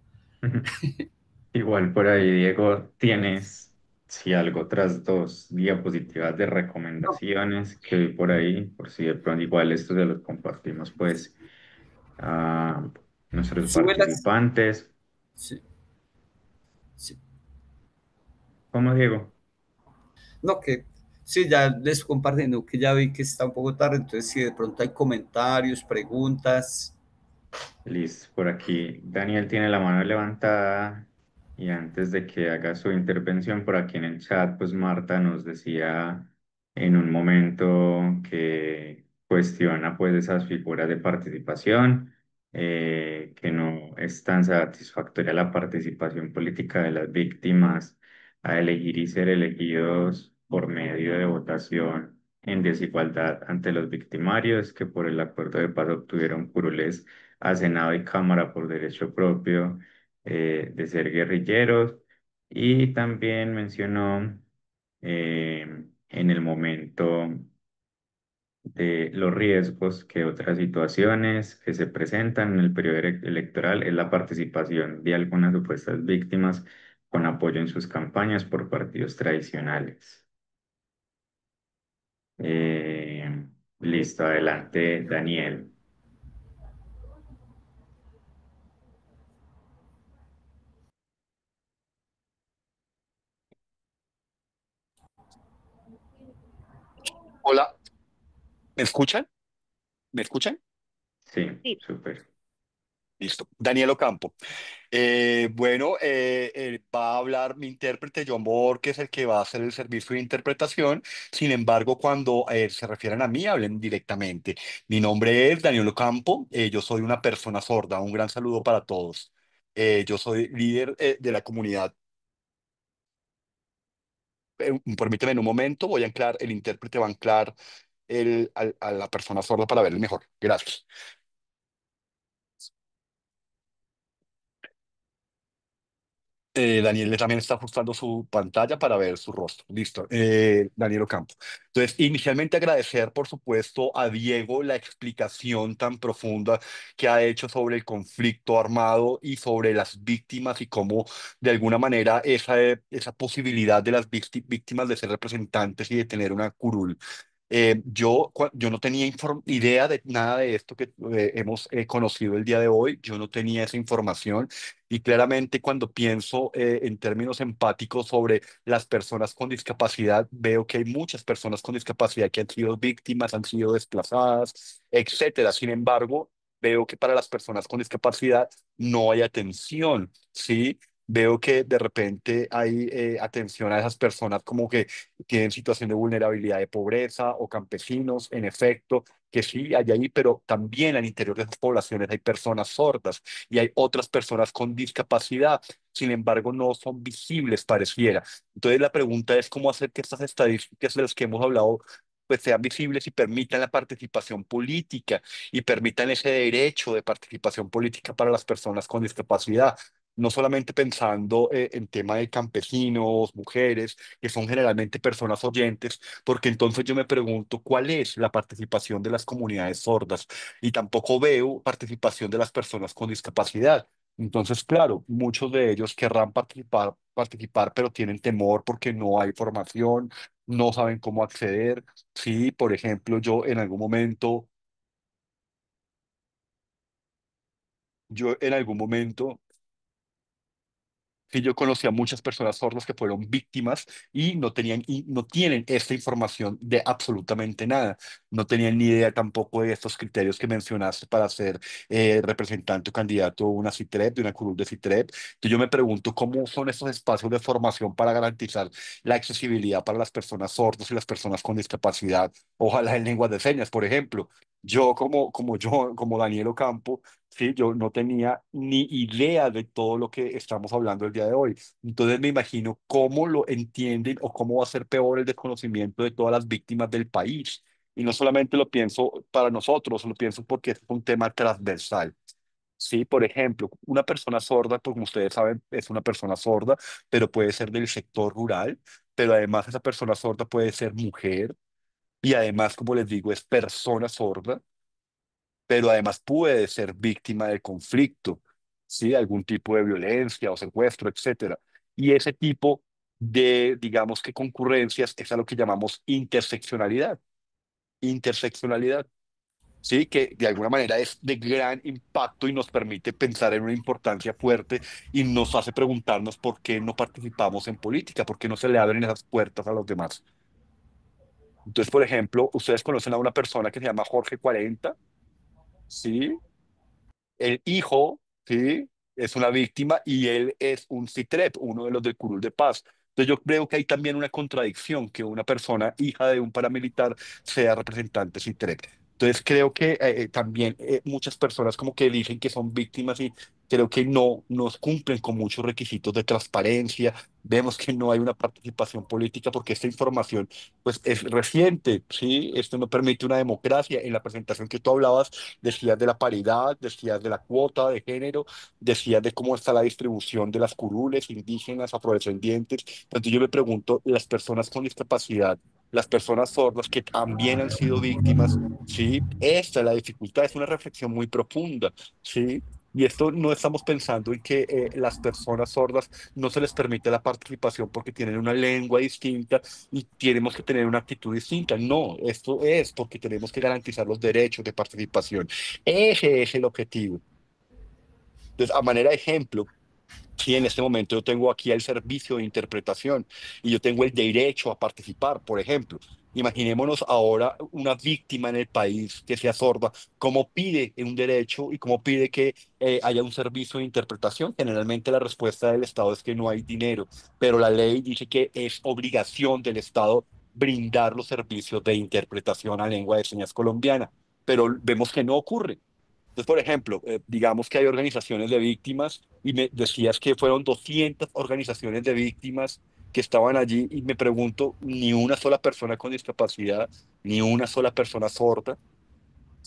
Igual por ahí, Diego, tienes, si algo, otras dos diapositivas de No, recomendaciones que vi por ahí, por si de pronto igual estos se los compartimos pues a nuestros súbelas. participantes. Sí, sí. ¿Cómo, Diego? No, que sí, ya les compartiendo que ya vi que está un poco tarde, entonces si de pronto hay comentarios, preguntas. Listo, por aquí Daniel tiene la mano levantada y antes de que haga su intervención por aquí en el chat, pues Marta nos decía en un momento que cuestiona pues esas figuras de participación, que no es tan satisfactoria la participación política de las víctimas a elegir y ser elegidos por medio de votación en desigualdad ante los victimarios que por el acuerdo de paz obtuvieron curules a Senado y Cámara por derecho propio de ser guerrilleros y también mencionó en el momento de los riesgos que otras situaciones que se presentan en el periodo electoral es la participación de algunas supuestas víctimas con apoyo en sus campañas por partidos tradicionales. Listo, adelante, Daniel. Hola, ¿me escuchan? ¿Me escuchan? Sí, Sí. súper. Listo. Daniel Ocampo. Bueno, va a hablar mi intérprete John Moore, que es el que va a hacer el servicio de interpretación. Sin embargo, cuando se refieren a mí, hablen directamente. Mi nombre es Daniel Ocampo. Yo soy una persona sorda. Un gran saludo para todos. Yo soy líder de la comunidad. Permíteme en un momento, voy a anclar, el intérprete va a anclar a la persona sorda para verle mejor. Gracias. Daniel también está ajustando su pantalla para ver su rostro. Listo. Daniel Ocampo. Entonces, inicialmente agradecer, por supuesto, a Diego la explicación tan profunda que ha hecho sobre el conflicto armado y sobre las víctimas y cómo, de alguna manera, esa posibilidad de las víctimas de ser representantes y de tener una curul. Yo no tenía idea de nada de esto que hemos conocido el día de hoy. Yo no tenía esa información. Y claramente cuando pienso en términos empáticos sobre las personas con discapacidad, veo que hay muchas personas con discapacidad que han sido víctimas, han sido desplazadas, etcétera. Sin embargo, veo que para las personas con discapacidad no hay atención, ¿sí? Veo que de repente hay atención a esas personas como que tienen situación de vulnerabilidad de pobreza o campesinos, en efecto, que sí hay ahí, pero también al interior de esas poblaciones hay personas sordas y hay otras personas con discapacidad, sin embargo, no son visibles, pareciera. Entonces, la pregunta es cómo hacer que estas estadísticas de las que hemos hablado pues sean visibles y permitan la participación política y permitan ese derecho de participación política para las personas con discapacidad. No solamente pensando en tema de campesinos, mujeres, que son generalmente personas oyentes, porque entonces yo me pregunto cuál es la participación de las comunidades sordas y tampoco veo participación de las personas con discapacidad. Entonces, claro, muchos de ellos querrán participar, pero tienen temor porque no hay formación, no saben cómo acceder. Sí, por ejemplo, yo en algún momento Yo en algún momento que yo conocí a muchas personas sordas que fueron víctimas y no tenían y no tienen esta información de absolutamente nada. No tenían ni idea tampoco de estos criterios que mencionaste para ser representante o candidato a una CITREP, de una curul de CITREP. Entonces yo me pregunto cómo son estos espacios de formación para garantizar la accesibilidad para las personas sordas y las personas con discapacidad, ojalá en lenguas de señas, por ejemplo. Como Daniel Ocampo, sí, yo no tenía ni idea de todo lo que estamos hablando el día de hoy. Entonces me imagino cómo lo entienden o cómo va a ser peor el desconocimiento de todas las víctimas del país. Y no solamente lo pienso para nosotros, lo pienso porque es un tema transversal. Sí, por ejemplo, una persona sorda, pues como ustedes saben, es una persona sorda, pero puede ser del sector rural, pero además esa persona sorda puede ser mujer y además, como les digo, es persona sorda, pero además puede ser víctima de conflicto, ¿sí? Algún tipo de violencia o secuestro, etcétera. Y ese tipo de, digamos que concurrencias es a lo que llamamos interseccionalidad. Interseccionalidad, ¿sí? Que de alguna manera es de gran impacto y nos permite pensar en una importancia fuerte y nos hace preguntarnos por qué no participamos en política, por qué no se le abren esas puertas a los demás. Entonces, por ejemplo, ustedes conocen a una persona que se llama Jorge 40, ¿sí? El hijo, ¿sí? Es una víctima y él es un CITREP, uno de los del Curul de Paz. Entonces yo creo que hay también una contradicción que una persona hija de un paramilitar sea representante CITREP. Entonces creo que también muchas personas como que dicen que son víctimas y creo que no cumplen con muchos requisitos de transparencia. Vemos que no hay una participación política porque esta información pues es reciente, ¿sí? Esto no permite una democracia. En la presentación que tú hablabas decías de la paridad, decías de la cuota de género, decías de cómo está la distribución de las curules indígenas, afrodescendientes. Entonces yo me pregunto, las personas con discapacidad, las personas sordas que también han sido víctimas, ¿sí? Esta es la dificultad, es una reflexión muy profunda, ¿sí? Y esto no estamos pensando en que las personas sordas no se les permite la participación porque tienen una lengua distinta y tenemos que tener una actitud distinta. No, esto es porque tenemos que garantizar los derechos de participación. Ese es el objetivo. Entonces, a manera de ejemplo, si en este momento yo tengo aquí el servicio de interpretación y yo tengo el derecho a participar, por ejemplo, imaginémonos ahora una víctima en el país que sea sorda, cómo pide un derecho y cómo pide que haya un servicio de interpretación. Generalmente la respuesta del Estado es que no hay dinero, pero la ley dice que es obligación del Estado brindar los servicios de interpretación a lengua de señas colombiana, pero vemos que no ocurre. Entonces, por ejemplo, digamos que hay organizaciones de víctimas y me decías que fueron 200 organizaciones de víctimas que estaban allí y me pregunto, ni una sola persona con discapacidad, ni una sola persona sorda.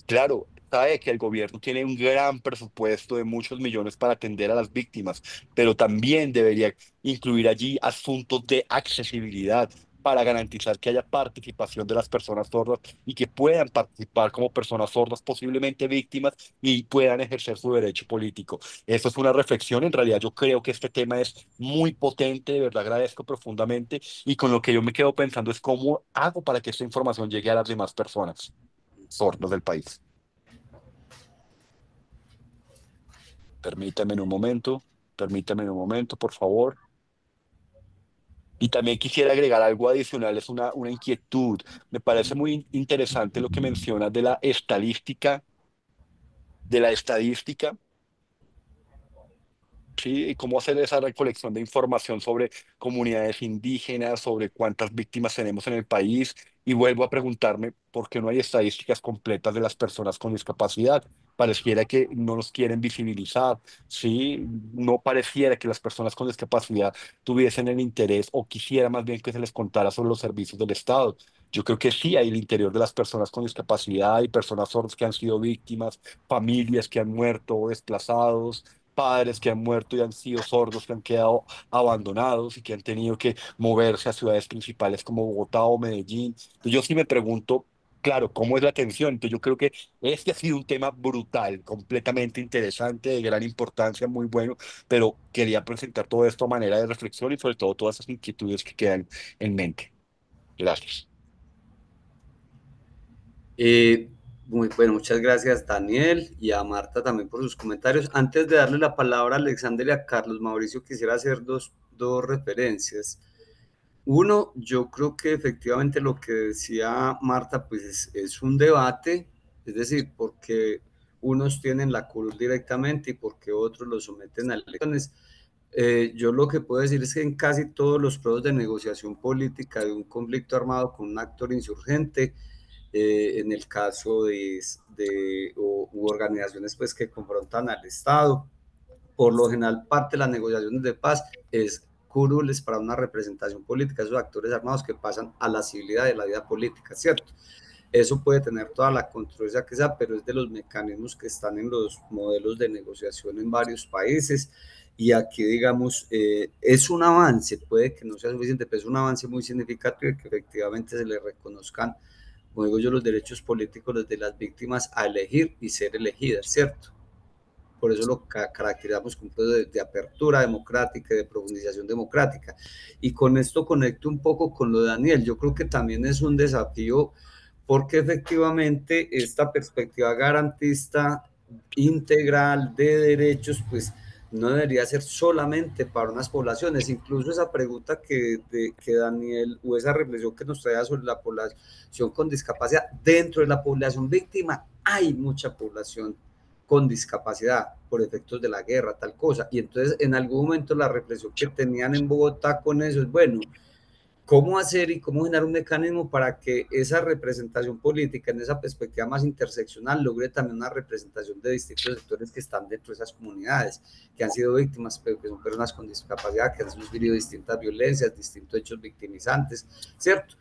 Claro, sabe que el gobierno tiene un gran presupuesto de muchos millones para atender a las víctimas, pero también debería incluir allí asuntos de accesibilidad para garantizar que haya participación de las personas sordas y que puedan participar como personas sordas, posiblemente víctimas, y puedan ejercer su derecho político. Eso es una reflexión. En realidad, yo creo que este tema es muy potente, de verdad agradezco profundamente, y con lo que yo me quedo pensando es cómo hago para que esta información llegue a las demás personas sordos del país. Permítame un momento, por favor. Y también quisiera agregar algo adicional, es una inquietud. Me parece muy interesante lo que mencionas de la estadística. Sí, y cómo hacer esa recolección de información sobre comunidades indígenas, sobre cuántas víctimas tenemos en el país. Y vuelvo a preguntarme por qué no hay estadísticas completas de las personas con discapacidad. Pareciera que no nos quieren visibilizar, ¿sí? No pareciera que las personas con discapacidad tuviesen el interés o quisiera más bien que se les contara sobre los servicios del Estado. Yo creo que sí hay el interior de las personas con discapacidad y personas sordas que han sido víctimas, familias que han muerto o desplazados, padres que han muerto y han sido sordos, que han quedado abandonados y que han tenido que moverse a ciudades principales como Bogotá o Medellín. Entonces yo sí me pregunto, claro, ¿cómo es la atención? Entonces yo creo que este ha sido un tema brutal, completamente interesante, de gran importancia, muy bueno, pero quería presentar todo esto a manera de reflexión y sobre todo todas esas inquietudes que quedan en mente. Gracias. Eh, Muy bueno, muchas gracias Daniel y a Marta también por sus comentarios. Antes de darle la palabra a Alexander y a Carlos Mauricio, quisiera hacer dos referencias. Uno, yo creo que efectivamente lo que decía Marta, pues es un debate, es decir, porque unos tienen la curul directamente y porque otros lo someten a elecciones. Yo lo que puedo decir es que en casi todos los procesos de negociación política de un conflicto armado con un actor insurgente, en el caso u organizaciones pues, que confrontan al Estado, por lo general parte de las negociaciones de paz es curules para una representación política, esos actores armados que pasan a la civilidad de la vida política, ¿cierto? Eso puede tener toda la controversia que sea, pero es de los mecanismos que están en los modelos de negociación en varios países. Y aquí, digamos, es un avance, puede que no sea suficiente, pero es un avance muy significativo y que efectivamente se le reconozcan, como digo yo, los derechos políticos de las víctimas a elegir y ser elegidas, ¿cierto? Por eso lo caracterizamos como un proceso de apertura democrática y de profundización democrática. Y con esto conecto un poco con lo de Daniel. Yo creo que también es un desafío porque efectivamente esta perspectiva garantista integral de derechos, pues no debería ser solamente para unas poblaciones. Incluso esa pregunta que Daniel, o esa reflexión que nos traía sobre la población con discapacidad, dentro de la población víctima hay mucha población con discapacidad por efectos de la guerra, tal cosa. Y entonces en algún momento la reflexión que tenían en Bogotá con eso es, bueno, ¿cómo hacer y cómo generar un mecanismo para que esa representación política en esa perspectiva más interseccional logre también una representación de distintos sectores que están dentro de esas comunidades, que han sido víctimas, pero que son personas con discapacidad, que han sufrido distintas violencias, distintos hechos victimizantes, ¿cierto?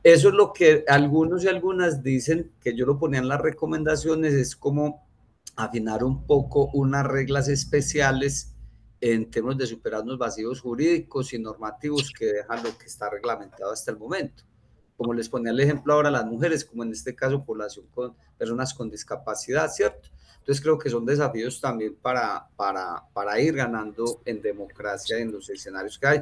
Eso es lo que algunos y algunas dicen, que yo lo ponía en las recomendaciones, es como afinar un poco unas reglas especiales en términos de superar los vacíos jurídicos y normativos que dejan lo que está reglamentado hasta el momento. Como les ponía el ejemplo ahora, las mujeres, como en este caso población con personas con discapacidad, ¿cierto? Entonces creo que son desafíos también para ir ganando en democracia en los escenarios que hay.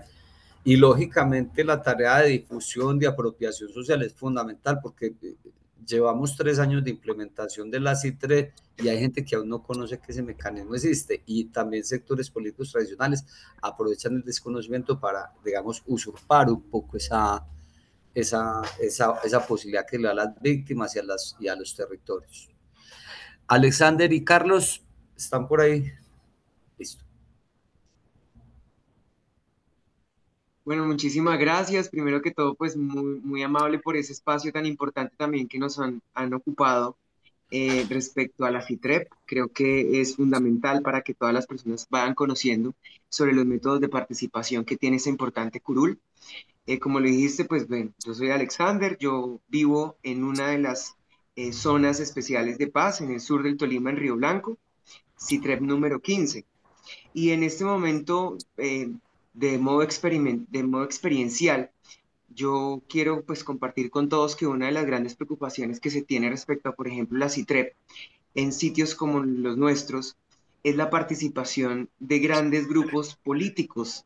Y lógicamente la tarea de difusión, de apropiación social es fundamental porque llevamos 3 años de implementación de la CITRE y hay gente que aún no conoce que ese mecanismo existe y también sectores políticos tradicionales aprovechan el desconocimiento para, digamos, usurpar un poco esa posibilidad que le da a las víctimas y a los territorios. Alexander y Carlos, ¿están por ahí? Listo. Bueno, muchísimas gracias. Primero que todo, pues muy amable por ese espacio tan importante también que nos han ocupado respecto a la FITREP. Creo que es fundamental para que todas las personas vayan conociendo sobre los métodos de participación que tiene esa importante curul. Como le dijiste, pues bueno, yo soy Alexander, yo vivo en una de las zonas especiales de paz en el sur del Tolima, en Río Blanco, CITREP número 15. Y en este momento, de modo experiencial, yo quiero pues compartir con todos que una de las grandes preocupaciones que se tiene respecto a, por ejemplo, la CITREP en sitios como los nuestros es la participación de grandes grupos políticos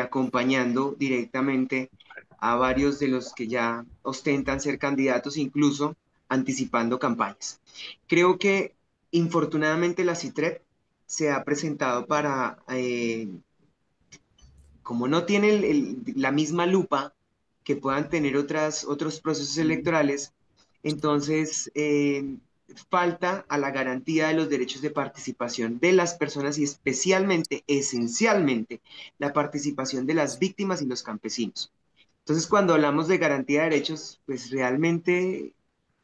acompañando directamente a varios de los que ya ostentan ser candidatos, incluso anticipando campañas. Creo que infortunadamente la CITREP se ha presentado para, como no tiene la misma lupa que puedan tener otros procesos electorales, entonces falta a la garantía de los derechos de participación de las personas y especialmente, esencialmente, la participación de las víctimas y los campesinos. Entonces, cuando hablamos de garantía de derechos, pues realmente,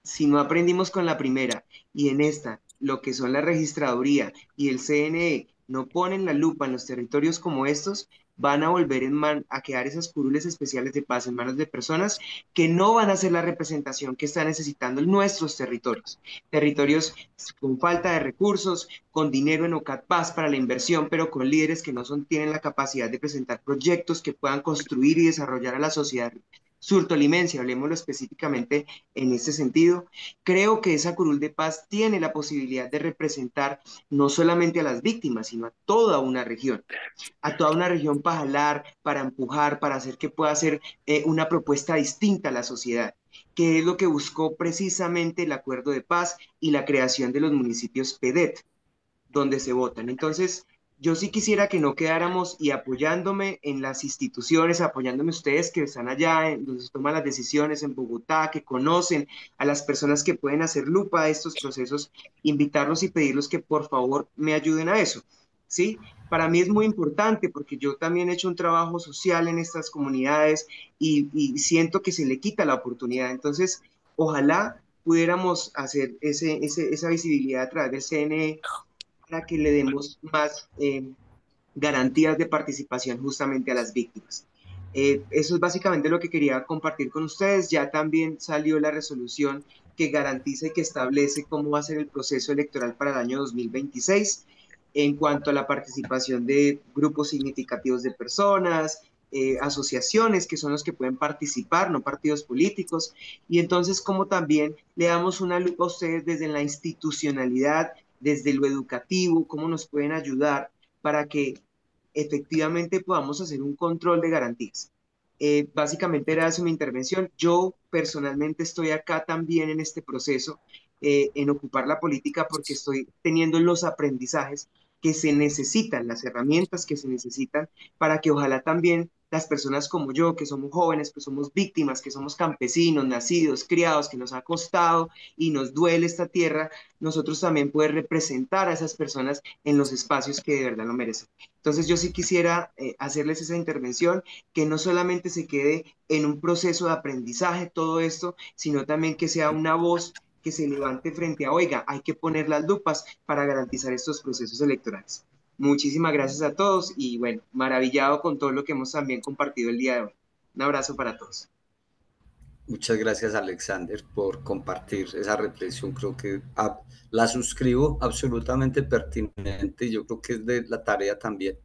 si no aprendimos con la primera y en esta, lo que son la registraduría y el CNE, no ponen la lupa en los territorios como estos, van a volver a quedar esas curules especiales de paz en manos de personas que no van a hacer la representación que están necesitando en nuestros territorios. Territorios con falta de recursos, con dinero en OCAT Paz para la inversión, pero con líderes que no tienen la capacidad de presentar proyectos que puedan construir y desarrollar a la sociedad surtolimense, hablemoslo específicamente en este sentido. Creo que esa curul de paz tiene la posibilidad de representar no solamente a las víctimas, sino a toda una región para jalar, para empujar, para hacer que pueda ser una propuesta distinta a la sociedad. que es lo que buscó precisamente el acuerdo de paz y la creación de los municipios PEDET donde se votan. Entonces, yo sí quisiera que no quedáramos y apoyándome en las instituciones, apoyándome ustedes que están allá, donde se toman las decisiones en Bogotá, que conocen a las personas que pueden hacer lupa a estos procesos, invitarlos y pedirlos que por favor me ayuden a eso. ¿Sí? Para mí es muy importante porque yo también he hecho un trabajo social en estas comunidades y siento que se le quita la oportunidad. Entonces, ojalá pudiéramos hacer esa visibilidad a través del CNE para que le demos más garantías de participación justamente a las víctimas. Eso es básicamente lo que quería compartir con ustedes. Ya también salió la resolución que garantiza y que establece cómo va a ser el proceso electoral para el año 2026 en cuanto a la participación de grupos significativos de personas, asociaciones que son los que pueden participar, no partidos políticos, y entonces como también le damos una lupa a ustedes desde la institucionalidad, desde lo educativo, cómo nos pueden ayudar para que efectivamente podamos hacer un control de garantías. Básicamente era eso mi intervención. Yo personalmente estoy acá también en este proceso, en ocupar la política porque estoy teniendo los aprendizajes que se necesitan, las herramientas que se necesitan para que ojalá también las personas como yo, que somos jóvenes, que somos víctimas, que somos campesinos, nacidos, criados, que nos ha costado y nos duele esta tierra, nosotros también poder representar a esas personas en los espacios que de verdad lo merecen. Entonces yo sí quisiera hacerles esa intervención, que no solamente se quede en un proceso de aprendizaje todo esto, sino también que sea una voz que se levante frente a, oiga, hay que poner las lupas para garantizar estos procesos electorales. Muchísimas gracias a todos y bueno, maravillado con todo lo que hemos también compartido el día de hoy. Un abrazo para todos. Muchas gracias, Alexander, por compartir esa reflexión. Creo que la suscribo, absolutamente pertinente, y yo creo que es de la tarea también.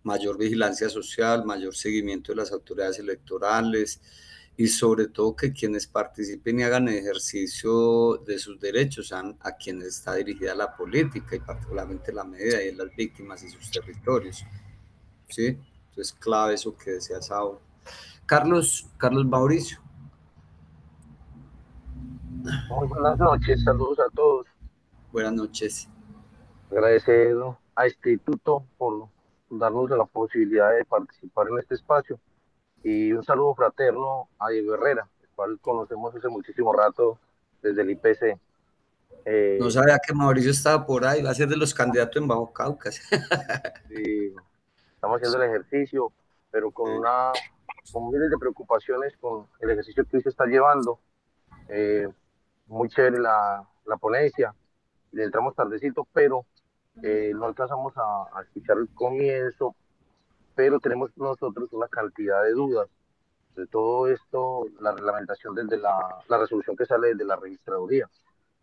Mayor vigilancia social, mayor seguimiento de las autoridades electorales y sobre todo que quienes participen y hagan ejercicio de sus derechos sean a quienes está dirigida la política y particularmente la medida y las víctimas y sus territorios. ¿Sí? Entonces, clave eso que decías ahora. Carlos Mauricio. Muy buenas noches, saludos a todos. Buenas noches. Agradecer a Instituto por darnos la posibilidad de participar en este espacio y un saludo fraterno a Diego Herrera, el cual conocemos hace muchísimo rato desde el IPC. No sabía que Mauricio estaba por ahí, va a ser de los candidatos en Bajo Caucas. Estamos haciendo el ejercicio, pero con miles de preocupaciones con el ejercicio que hoy se está llevando. Muy chévere la ponencia, le entramos tardecito, pero no alcanzamos a escuchar el comienzo, pero tenemos nosotros una cantidad de dudas de todo esto, la reglamentación desde la resolución que sale desde la registraduría,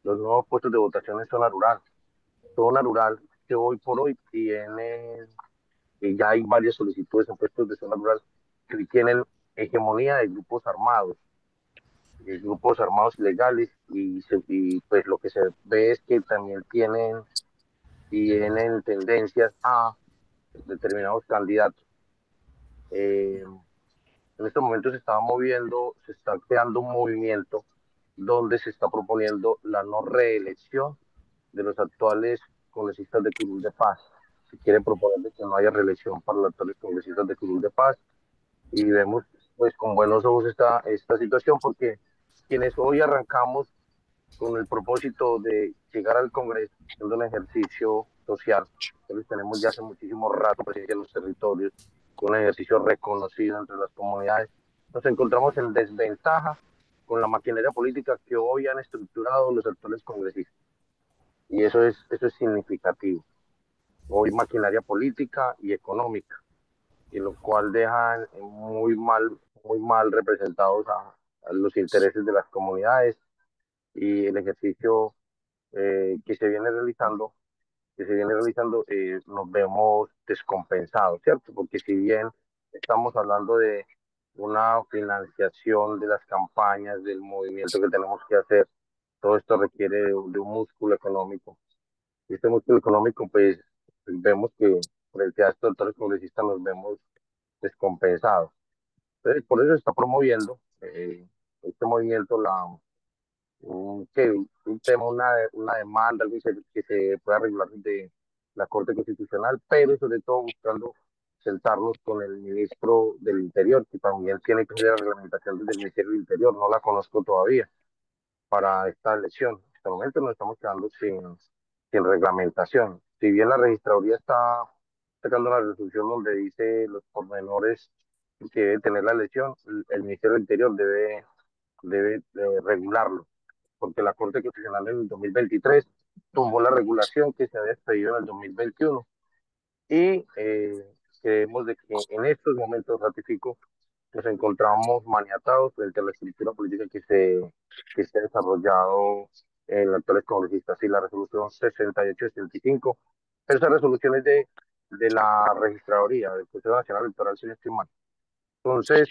los nuevos puestos de votación en zona rural que hoy por hoy tiene, y ya hay varias solicitudes en puestos de zona rural que tienen hegemonía de grupos armados ilegales y pues lo que se ve es que también tienen tendencias a determinados candidatos. En este momento se está creando un movimiento donde se está proponiendo la no reelección de los actuales congresistas de Curul de Paz. Se quiere proponer que no haya reelección para los actuales congresistas de Curul de Paz y vemos pues con buenos ojos esta situación porque quienes hoy arrancamos con el propósito de llegar al Congreso haciendo un ejercicio social, que los tenemos ya hace muchísimo rato presencia en los territorios, un ejercicio reconocido entre las comunidades, nos encontramos en desventaja con la maquinaria política que hoy han estructurado los actuales congresistas. Y eso es significativo. Hoy maquinaria política y económica, y lo cual deja muy mal representados a los intereses de las comunidades y el ejercicio que se viene realizando, nos vemos descompensados, ¿cierto? Porque si bien estamos hablando de una financiación de las campañas, del movimiento que tenemos que hacer, todo esto requiere de un músculo económico. Y este músculo económico, pues, vemos que frente a estos actores congresistas nos vemos descompensados. Entonces, por eso se está promoviendo este movimiento un tema, una demanda, algo que se pueda regular de la Corte Constitucional, pero sobre todo buscando sentarnos con el ministro del Interior, que también tiene que ser la reglamentación desde el Ministerio del Interior, no la conozco todavía para esta elección. Hasta el momento nos estamos quedando sin reglamentación. Si bien la registraduría está sacando la resolución donde dice los pormenores que debe tener la elección, el Ministerio del Interior debe regularlo, porque la Corte Constitucional en el 2023 tomó la regulación que se había expedido en el 2021 y creemos de que en estos momentos, ratifico, nos encontramos maniatados frente a la estructura política que se ha desarrollado en los actuales congresistas y la resolución 6875. Esa resolución es de la registraduría del Consejo Nacional Electoral, si no estoy mal. Entonces,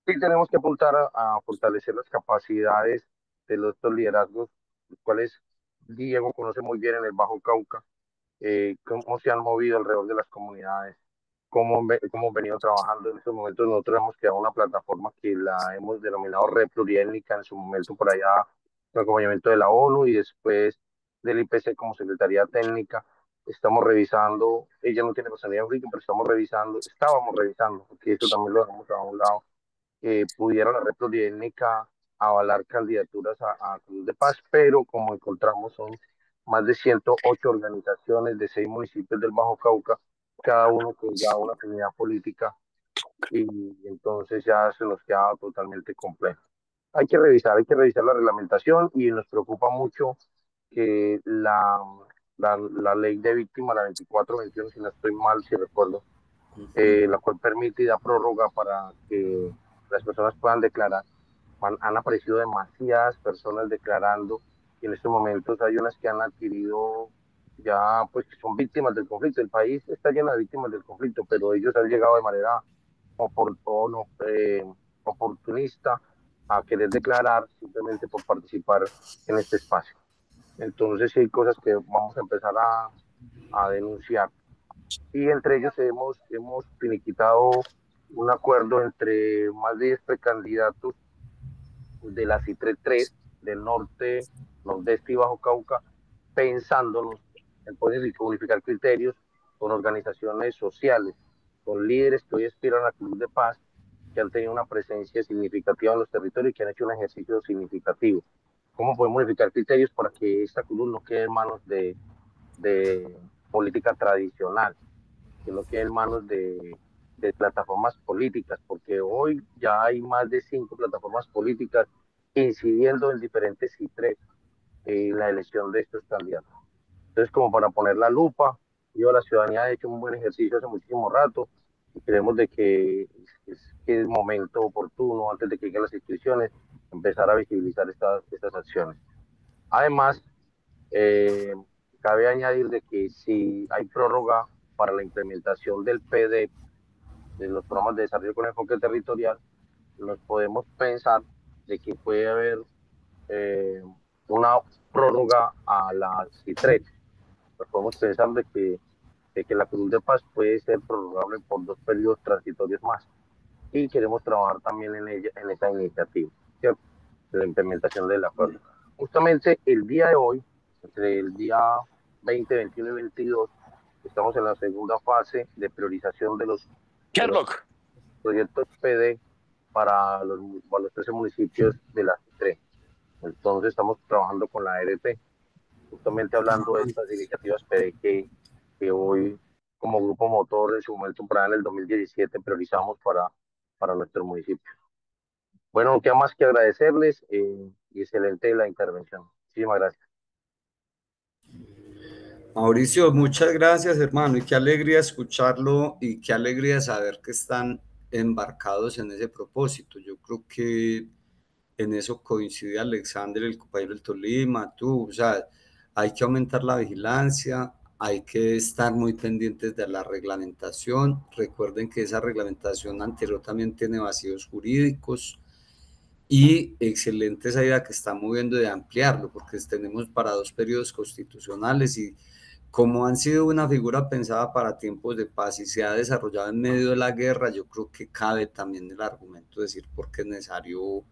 sí tenemos que apuntar a fortalecer las capacidades de los estos liderazgos, los cuales Diego conoce muy bien en el Bajo Cauca, cómo se han movido alrededor de las comunidades, cómo han venido trabajando. En estos momentos nosotros hemos creado una plataforma que la hemos denominado Red Pluriétnica, en su momento por allá con acompañamiento de la ONU y después del IPC como Secretaría Técnica. Estamos revisando, ella no tiene personalidad jurídica, pero estábamos revisando, porque eso también lo dejamos a un lado, pudiera la Red Pluriétnica avalar candidaturas a Cruz de Paz, pero como encontramos son más de 108 organizaciones de 6 municipios del Bajo Cauca, cada uno con ya una afinidad política y entonces ya se nos queda totalmente complejo. Hay que revisar la reglamentación y nos preocupa mucho que la ley de víctimas, la 2421, si no estoy mal, si recuerdo, la cual permite y da prórroga para que las personas puedan declarar. Han aparecido demasiadas personas declarando y en estos momentos hay unas que han adquirido ya, pues que son víctimas del conflicto. El país está lleno de víctimas del conflicto, pero ellos han llegado de manera oportunista a querer declarar simplemente por participar en este espacio. Entonces sí hay cosas que vamos a empezar a denunciar. Y entre ellos hemos finiquitado un acuerdo entre más de 10 precandidatos de la CITRE 3 del norte, nordeste y Bajo Cauca, pensándonos en poder unificar criterios con organizaciones sociales, con líderes que hoy aspiran a la Cruz de Paz, que han tenido una presencia significativa en los territorios y que han hecho un ejercicio significativo. ¿Cómo podemos unificar criterios para que esta cruz no quede en manos de política tradicional, que no quede en manos de plataformas políticas? Porque hoy ya hay más de 5 plataformas políticas incidiendo en diferentes CITRES en la elección de estos candidatos. Entonces, como para poner la lupa, yo la ciudadanía ha hecho un buen ejercicio hace muchísimo rato y creemos de que es momento oportuno, antes de que lleguen las inscripciones, empezar a visibilizar estas acciones. Además, cabe añadir de que si hay prórroga para la implementación del PD, de los programas de desarrollo con enfoque territorial, nos podemos pensar de que puede haber una prórroga a la CITREC. Pues podemos pensar de que la Cruz de Paz puede ser prorrogable por 2 periodos transitorios más. Y queremos trabajar también en esa iniciativa, ¿cierto? De la implementación del acuerdo. Justamente el día de hoy, entre el día 20, 21 y 22, estamos en la segunda fase de priorización de los proyectos PD para los 13 municipios de la CITRE. Entonces estamos trabajando con la ARP, justamente hablando de estas iniciativas PD que hoy como grupo motor en su momento por ahí en el 2017 priorizamos para nuestro municipio. Bueno, no queda más que agradecerles y excelente la intervención. Muchísimas gracias. Mauricio, muchas gracias, hermano, y qué alegría escucharlo y qué alegría saber que están embarcados en ese propósito. Yo creo que en eso coincide Alexander, el compañero del Tolima, tú, o sea, hay que aumentar la vigilancia, hay que estar muy pendientes de la reglamentación. Recuerden que esa reglamentación anterior también tiene vacíos jurídicos y excelente esa idea que está moviendo de ampliarlo, porque tenemos para 2 periodos constitucionales y como han sido una figura pensada para tiempos de paz y se ha desarrollado en medio de la guerra, yo creo que cabe también el argumento de decir por qué es necesario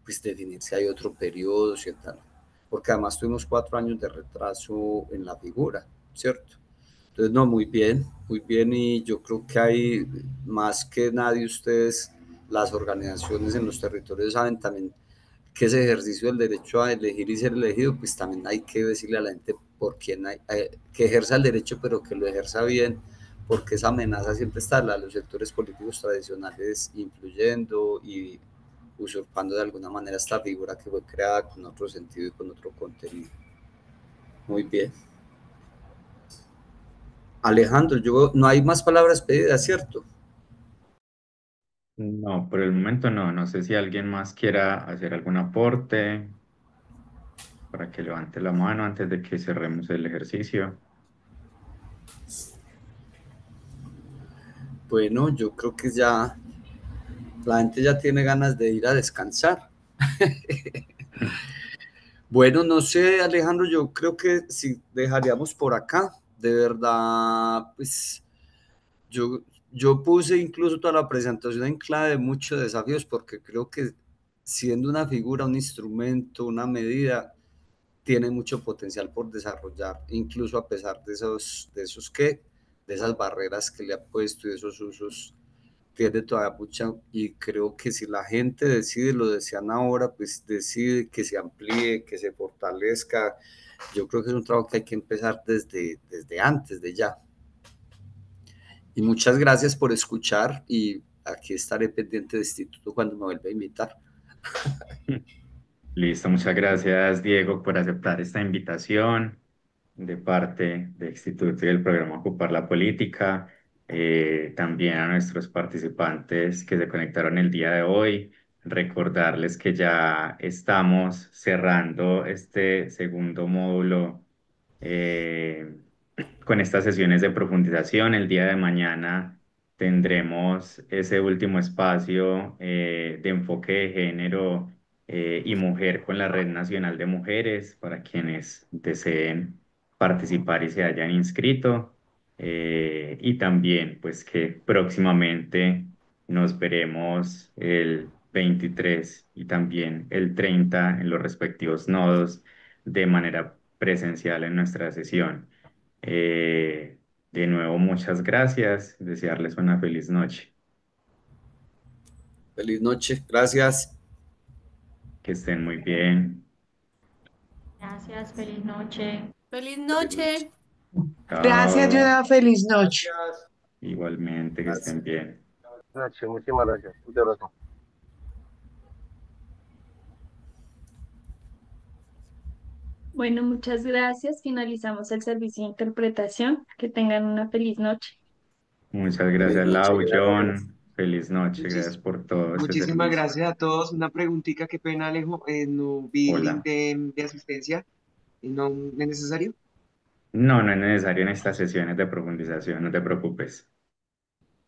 pues definir si hay otro periodo, si tal, porque además tuvimos 4 años de retraso en la figura, ¿cierto? Entonces, no, muy bien, y yo creo que hay más que nadie ustedes, las organizaciones en los territorios saben también que ese ejercicio del derecho a elegir y ser elegido, pues también hay que decirle a la gente por quién que ejerza el derecho, pero que lo ejerza bien, porque esa amenaza siempre está, la de los sectores políticos tradicionales influyendo y usurpando de alguna manera esta figura que fue creada con otro sentido y con otro contenido. Muy bien. Alejandro, no hay más palabras pedidas, ¿cierto? No, por el momento no. No sé si alguien más quiera hacer algún aporte para que levante la mano antes de que cerremos el ejercicio. Bueno, yo creo que ya la gente ya tiene ganas de ir a descansar. Bueno, no sé, Alejandro, yo creo que si dejaríamos por acá, de verdad, pues yo, yo puse incluso toda la presentación en clave de muchos desafíos porque creo que siendo una figura, un instrumento, una medida, tiene mucho potencial por desarrollar, incluso a pesar de esas barreras que le ha puesto y de esos usos, tiene todavía mucha, y creo que si la gente decide, lo desean ahora, pues decide que se amplíe, que se fortalezca. Yo creo que es un trabajo que hay que empezar desde antes de ya. Y muchas gracias por escuchar y aquí estaré pendiente de Instituto cuando me vuelva a invitar. Listo, muchas gracias, Diego, por aceptar esta invitación de parte del Instituto y del programa Ocupar la Política. También a nuestros participantes que se conectaron el día de hoy, recordarles que ya estamos cerrando este segundo módulo eh, con estas sesiones de profundización. El día de mañana tendremos ese último espacio de enfoque de género y mujer con la Red Nacional de Mujeres para quienes deseen participar y se hayan inscrito. Y también, pues que próximamente nos veremos el 23 y también el 30 en los respectivos nodos de manera presencial en nuestra sesión. De nuevo, muchas gracias. Desearles una feliz noche. Feliz noche, gracias. Que estén muy bien. Gracias, feliz noche. Feliz Feliz noche. noche. Gracias, Chao. Joana. Feliz noche. Gracias. Igualmente, que Gracias. estén bien. Noche, muchísimas gracias. Muchas gracias. Bueno, muchas gracias. Finalizamos el servicio de interpretación. Que tengan una feliz noche. Muchas Feliz gracias, noche, Lau, gracias. John. Feliz noche. Gracias Muchis- por todo este Muchísimas servicio. gracias a todos. Una preguntita, qué pena, Alejo. No vi link Hola. de asistencia. ¿No es necesario? No, no es necesario en estas sesiones de profundización, no te preocupes.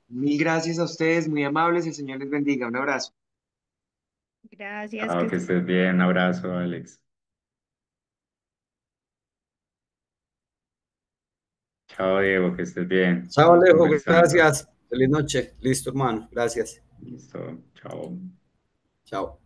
Mil gracias a ustedes, muy amables. El Señor les bendiga. Un abrazo. Gracias. Chao, que estés bien. Un abrazo, Alex. Chao, Diego, que estés bien. Chao, Estamos Alejo, conversando. gracias. Feliz noche. Listo, hermano. Gracias. Listo, chao. Chao.